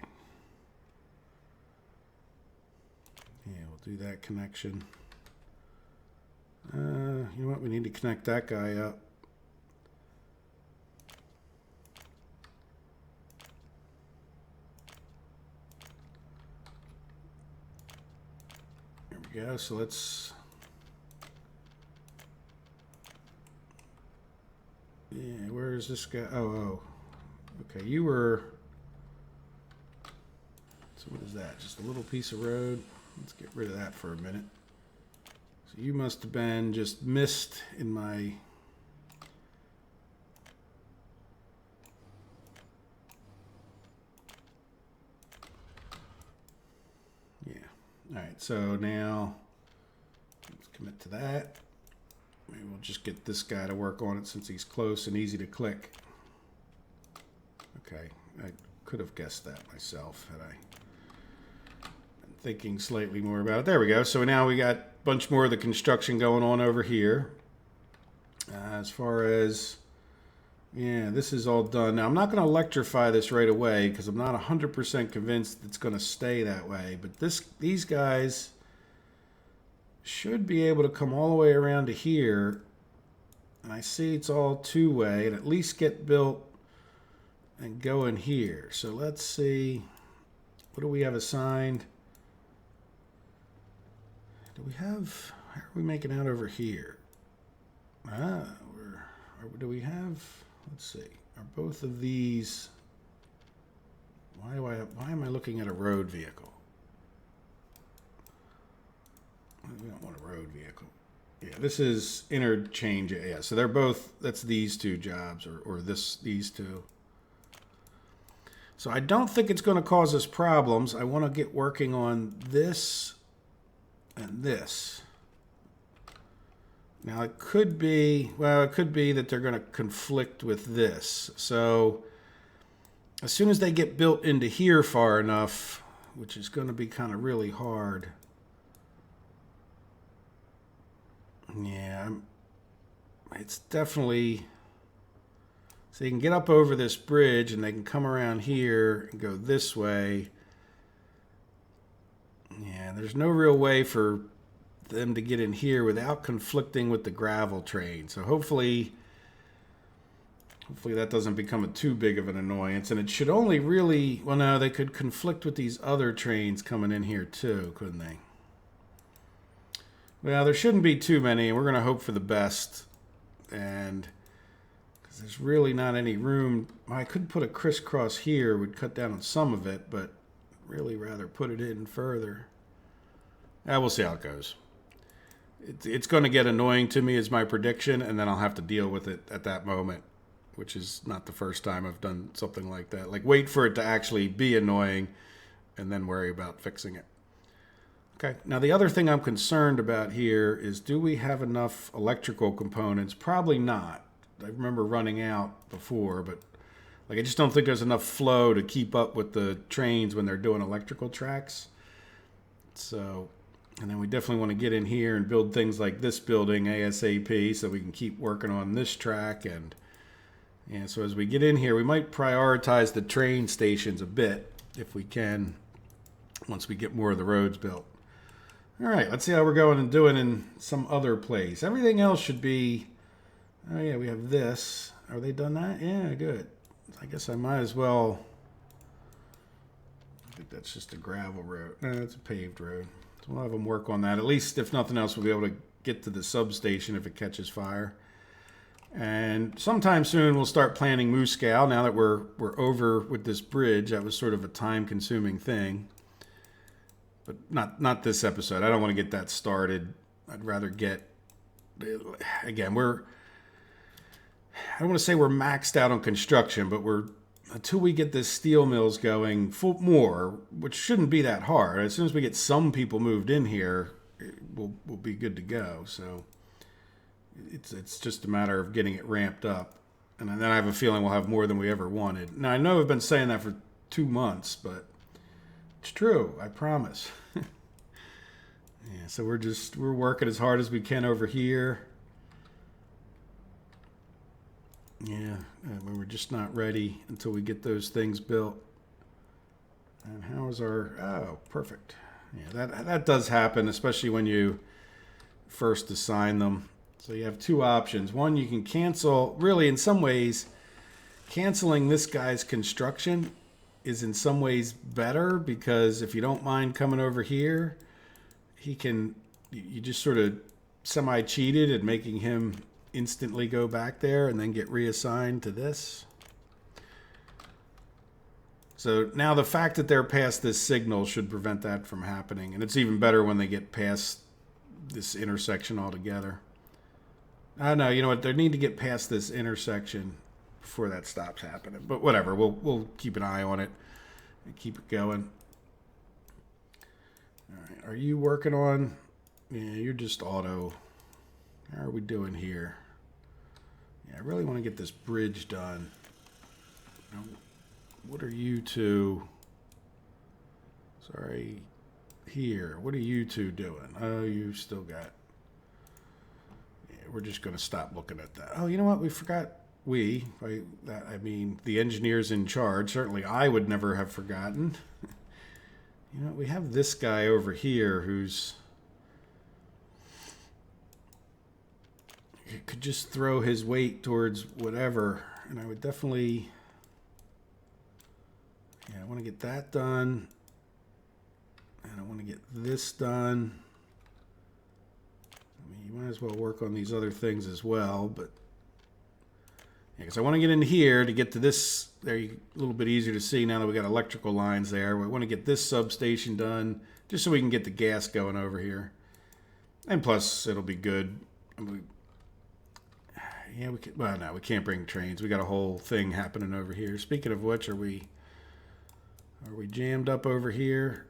Yeah, we'll do that connection. You know what? We need to connect that guy up. There we go. So let's. Yeah, where is this guy? Oh. Okay, you were. So what is that? Just a little piece of road? Let's get rid of that for a minute. So you must have been just missed in my. Yeah. All right, so now let's commit to that. Maybe we'll just get this guy to work on it since he's close and easy to click. Okay, I could have guessed that myself had I been thinking slightly more about it. There we go. So now we got a bunch more of the construction going on over here. As far as, yeah, this is all done. Now, I'm not going to electrify this right away because I'm not 100% convinced it's going to stay that way. But these guys should be able to come all the way around to here. And I see it's all two-way and at least get built and go in here. So let's see. What do we have assigned? Do we have, how are we making out over here? Do we have, let's see, are both of these, why am I looking at a road vehicle? We don't want a road vehicle. Yeah, this is interchange. Yeah, so they're both, that's these two jobs, or these two. So I don't think it's going to cause us problems. I want to get working on this and this. Now it could be, well, it could be that they're going to conflict with this. So as soon as they get built into here far enough, which is going to be kind of really hard. Yeah, it's definitely, so you can get up over this bridge and they can come around here and go this way. Yeah, there's no real way for them to get in here without conflicting with the gravel train. So hopefully that doesn't become too big of an annoyance. And it should only really, well, no, they could conflict with these other trains coming in here too, couldn't they? Well, there shouldn't be too many, and we're going to hope for the best. And because there's really not any room. I could put a crisscross here, would cut down on some of it, but really rather put it in further. We'll see how it goes. It's going to get annoying to me is my prediction, and then I'll have to deal with it at that moment, which is not the first time I've done something like that. Like wait for it to actually be annoying and then worry about fixing it. Okay, now the other thing I'm concerned about here is, do we have enough electrical components? Probably not. I remember running out before, but like I just don't think there's enough flow to keep up with the trains when they're doing electrical tracks. So, and then we definitely want to get in here and build things like this building ASAP so we can keep working on this track. And so as we get in here, we might prioritize the train stations a bit if we can once we get more of the roads built. All right, let's see how we're going and doing in some other place. Everything else should be, oh yeah, we have this. Are they done that? Yeah, good. I guess I might as well, I think that's just a gravel road. No, it's a paved road. So we'll have them work on that. At least, if nothing else, we'll be able to get to the substation if it catches fire. And sometime soon we'll start planning Moscow. Now that we're over with this bridge, that was sort of a time-consuming thing. But not this episode. I don't want to get that started. I'd rather get, again, I don't want to say we're maxed out on construction, but until we get this steel mills going more, which shouldn't be that hard. As soon as we get some people moved in here, we'll be good to go. So it's just a matter of getting it ramped up. And then I have a feeling we'll have more than we ever wanted. Now, I know I've been saying that for 2 months, but it's true, I promise. Yeah, so we're working as hard as we can over here. Yeah, we're just not ready until we get those things built. And how is oh, perfect. Yeah, that does happen, especially when you first assign them. So you have two options. One, you can cancel, really in some ways, canceling this guy's construction is in some ways better, because if you don't mind coming over here, you just sort of semi-cheated and making him instantly go back there and then get reassigned to this. So now the fact that they're past this signal should prevent that from happening. And it's even better when they get past this intersection altogether. No, you know what? They need to get past this intersection before that stops happening. But whatever, we'll keep an eye on it and keep it going. All right, are you working on? Yeah, you're just auto. How are we doing here? Yeah, I really want to get this bridge done. Now, what are you two? Sorry, here. What are you two doing? Oh, you still got. Yeah, we're just going to stop looking at that. Oh, you know what? We forgot. I mean, the engineers in charge. Certainly, I would never have forgotten. You know, we have this guy over here who's could just throw his weight towards whatever, and I would definitely. Yeah, I want to get that done, and I want to get this done. might as well work on these other things as well. But yeah, because I want to get in here to get to this. There, a little bit easier to see now that we got electrical lines there. We want to get this substation done just so we can get the gas going over here. And plus, it'll be good. Yeah, we can, well, no, we can't bring trains. We got a whole thing happening over here. Speaking of which, are we jammed up over here?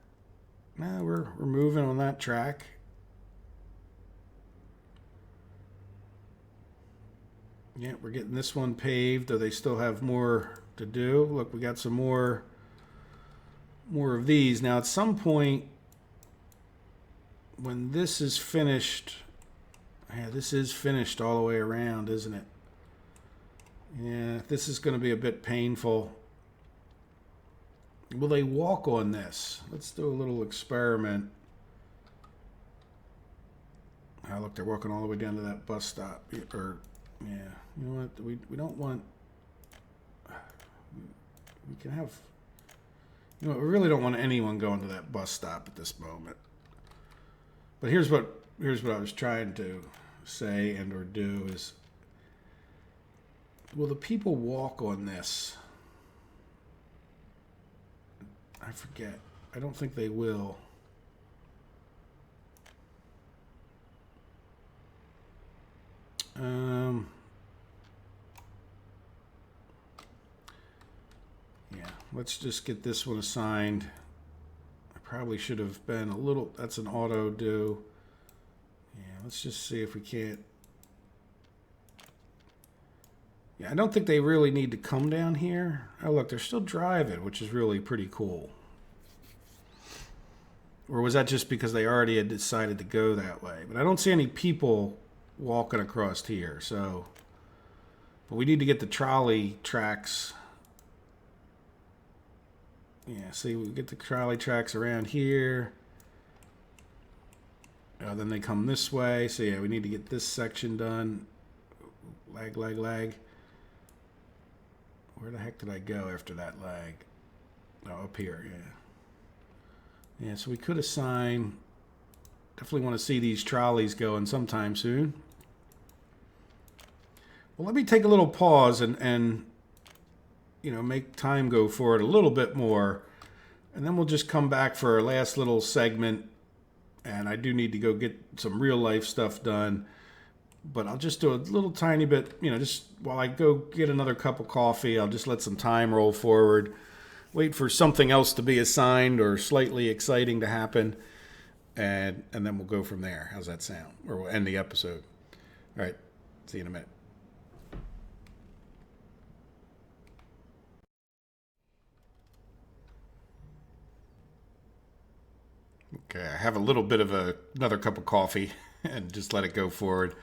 No, we're moving on that track. Yeah, we're getting this one paved, though they still have more to do. Look, we got some more of these. Now, at some point, when this is finished, yeah, this is finished all the way around, isn't it? Yeah, this is going to be a bit painful. Will they walk on this? Let's do a little experiment. Oh, look, they're walking all the way down to that bus stop. Or, yeah, you know what? We don't want... We can have... You know what? We really don't want anyone going to that bus stop at this moment. But here's what I was trying to say and or do is... Will the people walk on this? I forget. I don't think they will. Yeah, let's just get this one assigned. I probably should have been a little... That's an auto do. Yeah, let's just see if we can't... Yeah, I don't think they really need to come down here. Oh, look, they're still driving, which is really pretty cool. Or was that just because they already had decided to go that way? But I don't see any people walking across here, so... But we need to get the trolley tracks. Yeah, see, we get the trolley tracks around here. Then they come this way. So yeah, we need to get this section done. Lag, lag, lag. Where the heck did I go after that lag? Oh, up here, yeah. Yeah, so we could assign... Definitely want to see these trolleys going sometime soon. Well, let me take a little pause and you know, make time go forward a little bit more. And then we'll just come back for our last little segment. And I do need to go get some real life stuff done. But I'll just do a little tiny bit, you know, just while I go get another cup of coffee, I'll just let some time roll forward. Wait for something else to be assigned or slightly exciting to happen. And then we'll go from there. How's that sound? Or we'll end the episode. All right. See you in a minute. Okay, I have a little bit of another cup of coffee and just let it go forward.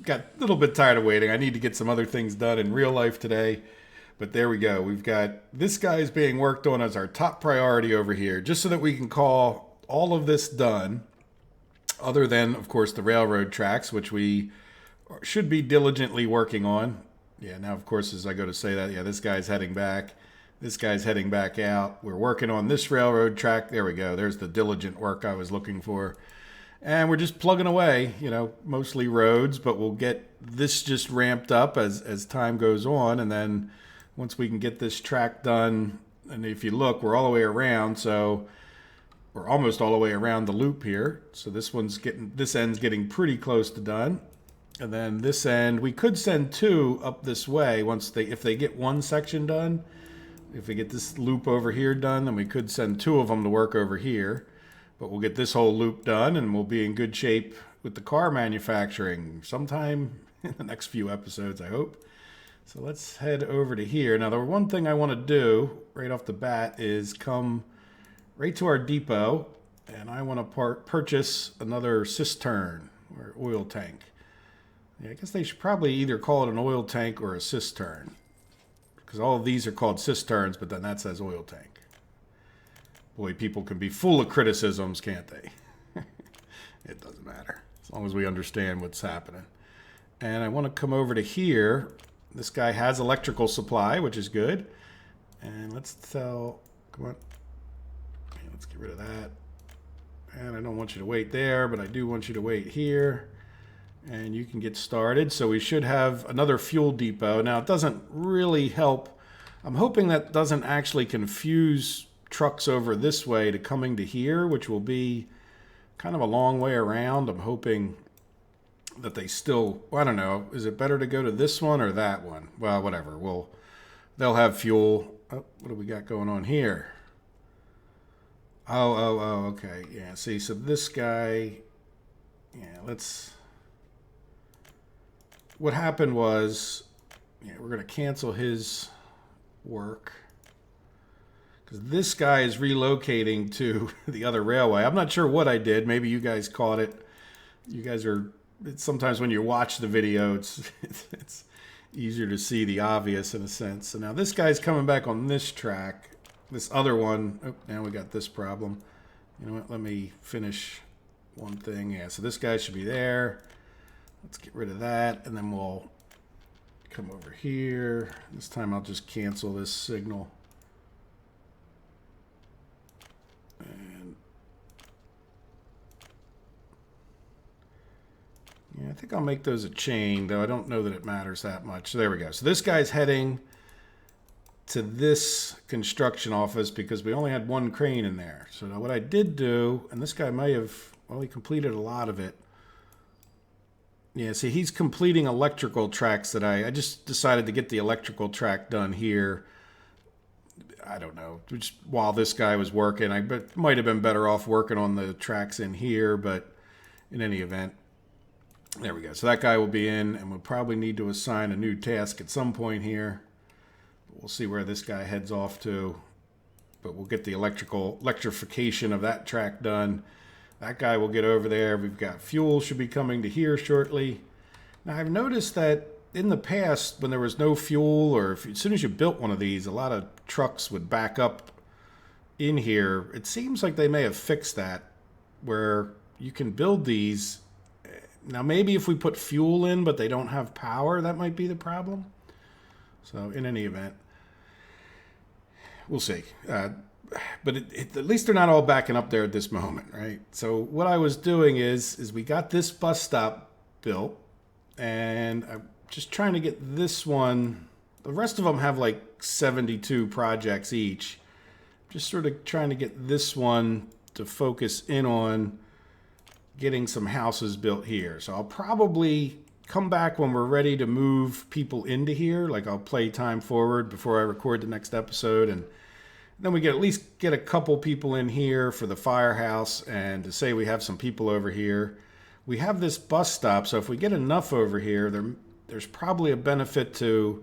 Got a little bit tired of waiting. I need to get some other things done in real life today. But there we go. We've got this guy's being worked on as our top priority over here, just so that we can call all of this done, other than, of course, the railroad tracks, which we should be diligently working on. Yeah, now, of course, as I go to say that, yeah, this guy's heading back. This guy's heading back out. We're working on this railroad track. There we go. There's the diligent work I was looking for. And we're just plugging away, you know, mostly roads, but we'll get this just ramped up as time goes on. And then once we can get this track done, and if you look, we're all the way around. So we're almost all the way around the loop here. So this end's getting pretty close to done. And then this end, we could send two up this way if they get one section done. If we get this loop over here done, then we could send two of them to work over here. But we'll get this whole loop done, and we'll be in good shape with the car manufacturing sometime in the next few episodes, I hope. So let's head over to here. Now, the one thing I want to do right off the bat is come right to our depot, and I want to purchase another cistern or oil tank. Yeah, I guess they should probably either call it an oil tank or a cistern, because all of these are called cisterns, but then that says oil tank. Boy, people can be full of criticisms, can't they? It doesn't matter, as long as we understand what's happening. And I want to come over to here. This guy has electrical supply, which is good. And let's come on. Okay, let's get rid of that. And I don't want you to wait there, but I do want you to wait here. and you can get started. So we should have another fuel depot. Now, it doesn't really help. I'm hoping that doesn't actually confuse trucks over this way to coming to here, which will be kind of a long way around. I'm hoping that they still, well, I don't know, is it better to go to this one or that one? Well, whatever. They'll have fuel. Oh, what do we got going on here? Oh, okay. Yeah, see, so this guy, yeah, what happened was, yeah, we're going to cancel his work because this guy is relocating to the other railway. I'm not sure what I did. Maybe you guys caught it. You guys are, sometimes when you watch the video, it's easier to see the obvious in a sense. So now this guy's coming back on this track. This other one, oh, now we got this problem. You know what, let me finish one thing. Yeah, so this guy should be there. Let's get rid of that, and then we'll come over here. This time I'll just cancel this signal. And yeah, I think I'll make those a chain, though I don't know that it matters that much. So there we go. So this guy's heading to this construction office because we only had one crane in there. So now what I did do, and this guy may have, well, he completed a lot of it. Yeah, see, he's completing electrical tracks that I just decided to get the electrical track done here. I don't know, just while this guy was working. I might have been better off working on the tracks in here, but in any event, there we go. So that guy will be in, and we'll probably need to assign a new task at some point here. We'll see where this guy heads off to, but we'll get the electrification of that track done. That guy will get over there. We've got fuel should be coming to here shortly. Now, I've noticed that in the past, when there was no fuel, or as soon as you built one of these, a lot of trucks would back up in here. It seems like they may have fixed that, where you can build these. Now, maybe if we put fuel in, but they don't have power, that might be the problem. So, in any event, we'll see. But at least they're not all backing up there at this moment, right? So what I was doing is we got this bus stop built, and I'm just trying to get this one. The rest of them have like 72 projects each. Just sort of trying to get this one to focus in on getting some houses built here. So I'll probably come back when we're ready to move people into here. Like I'll play time forward before I record the next episode, and then we at least get a couple people in here for the firehouse, and to say we have some people over here. We have this bus stop, so if we get enough over here, there's probably a benefit to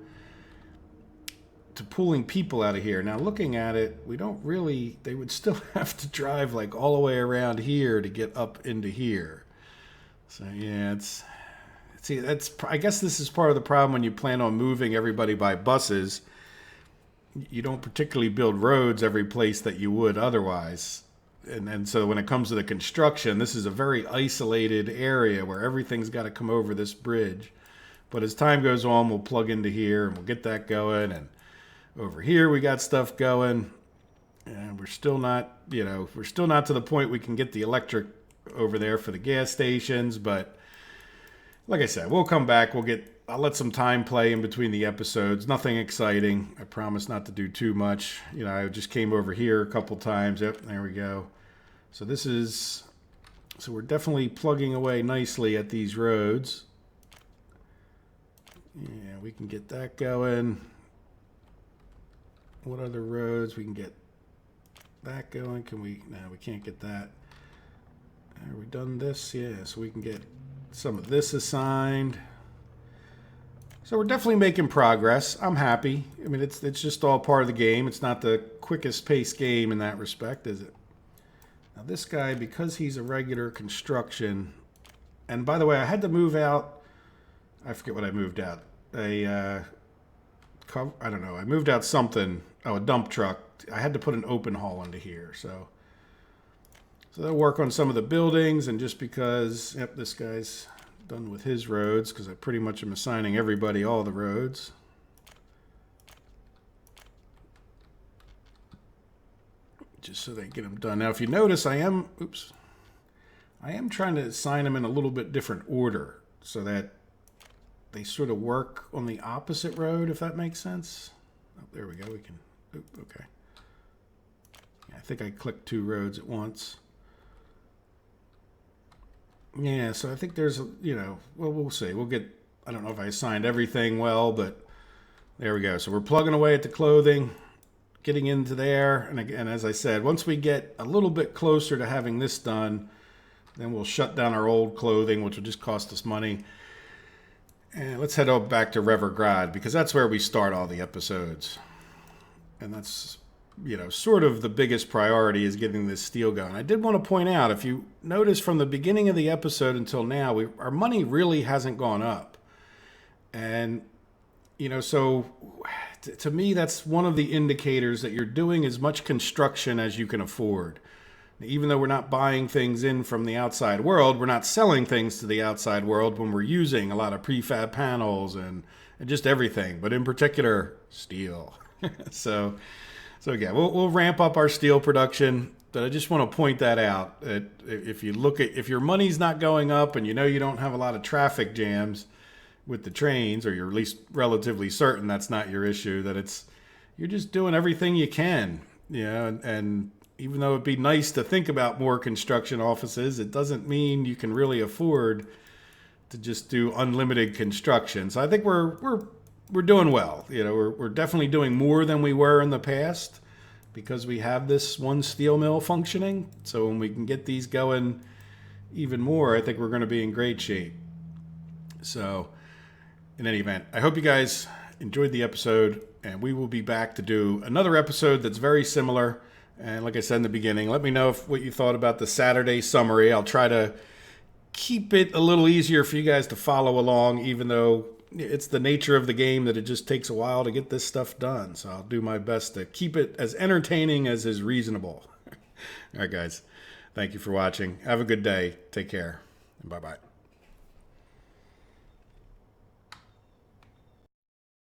pulling people out of here. Now, looking at it, we don't really, they would still have to drive like all the way around here to get up into here. So yeah, I guess this is part of the problem when you plan on moving everybody by buses. You don't particularly build roads every place that you would otherwise. And so when it comes to the construction, this is a very isolated area where everything's got to come over this bridge. But as time goes on, we'll plug into here and we'll get that going. And over here, we got stuff going. And we're still not to the point we can get the electric over there for the gas stations. But like I said, we'll come back. I'll let some time play in between the episodes. Nothing exciting. I promise not to do too much. I just came over here a couple times. Yep, there we go. So we're definitely plugging away nicely at these roads. Yeah, we can get that going. What other roads? We can get that going. No, we can't get that. Have we done this? Yeah, so we can get some of this assigned. So we're definitely making progress. I'm happy. I mean, it's just all part of the game. It's not the quickest paced game in that respect, is it? Now this guy, because he's a regular construction, and by the way, I had to move out. I forget what I moved out. I don't know. I moved out something. Oh, a dump truck. I had to put an open haul into here. So they'll work on some of the buildings, and just because, yep, this guy's done with his roads, because I pretty much am assigning everybody all the roads. Just so they get them done. Now, if you notice, I am trying to assign them in a little bit different order. so that they sort of work on the opposite road, if that makes sense. Oh, there we go. We can, okay. Yeah, I think I clicked 2 roads at once. Yeah, so I think there's, well, we'll see. We'll get, I don't know if I assigned everything well, but there we go. So we're plugging away at the clothing, getting into there. And again, as I said, once we get a little bit closer to having this done, then we'll shut down our old clothing, which will just cost us money. And let's head over back to Revergrad, because that's where we start all the episodes. And that's, sort of the biggest priority is getting this steel going. I did want to point out, if you notice from the beginning of the episode until now, our money really hasn't gone up. And, so to me, that's one of the indicators that you're doing as much construction as you can afford. Even though we're not buying things in from the outside world, we're not selling things to the outside world when we're using a lot of prefab panels and just everything, but in particular, steel. So again, we'll ramp up our steel production, but I just want to point that out. If your money's not going up and you don't have a lot of traffic jams with the trains, or you're at least relatively certain that's not your issue, that you're just doing everything you can, and even though it'd be nice to think about more construction offices, it doesn't mean you can really afford to just do unlimited construction. So I think we're doing well. We're definitely doing more than we were in the past because we have this one steel mill functioning. So when we can get these going even more, I think we're going to be in great shape. So in any event, I hope you guys enjoyed the episode, and we will be back to do another episode that's very similar. And like I said in the beginning, let me know what you thought about the Saturday summary. I'll try to keep it a little easier for you guys to follow along, even though it's the nature of the game that it just takes a while to get this stuff done. So I'll do my best to keep it as entertaining as is reasonable. All right, guys. Thank you for watching. Have a good day. Take care. And bye-bye.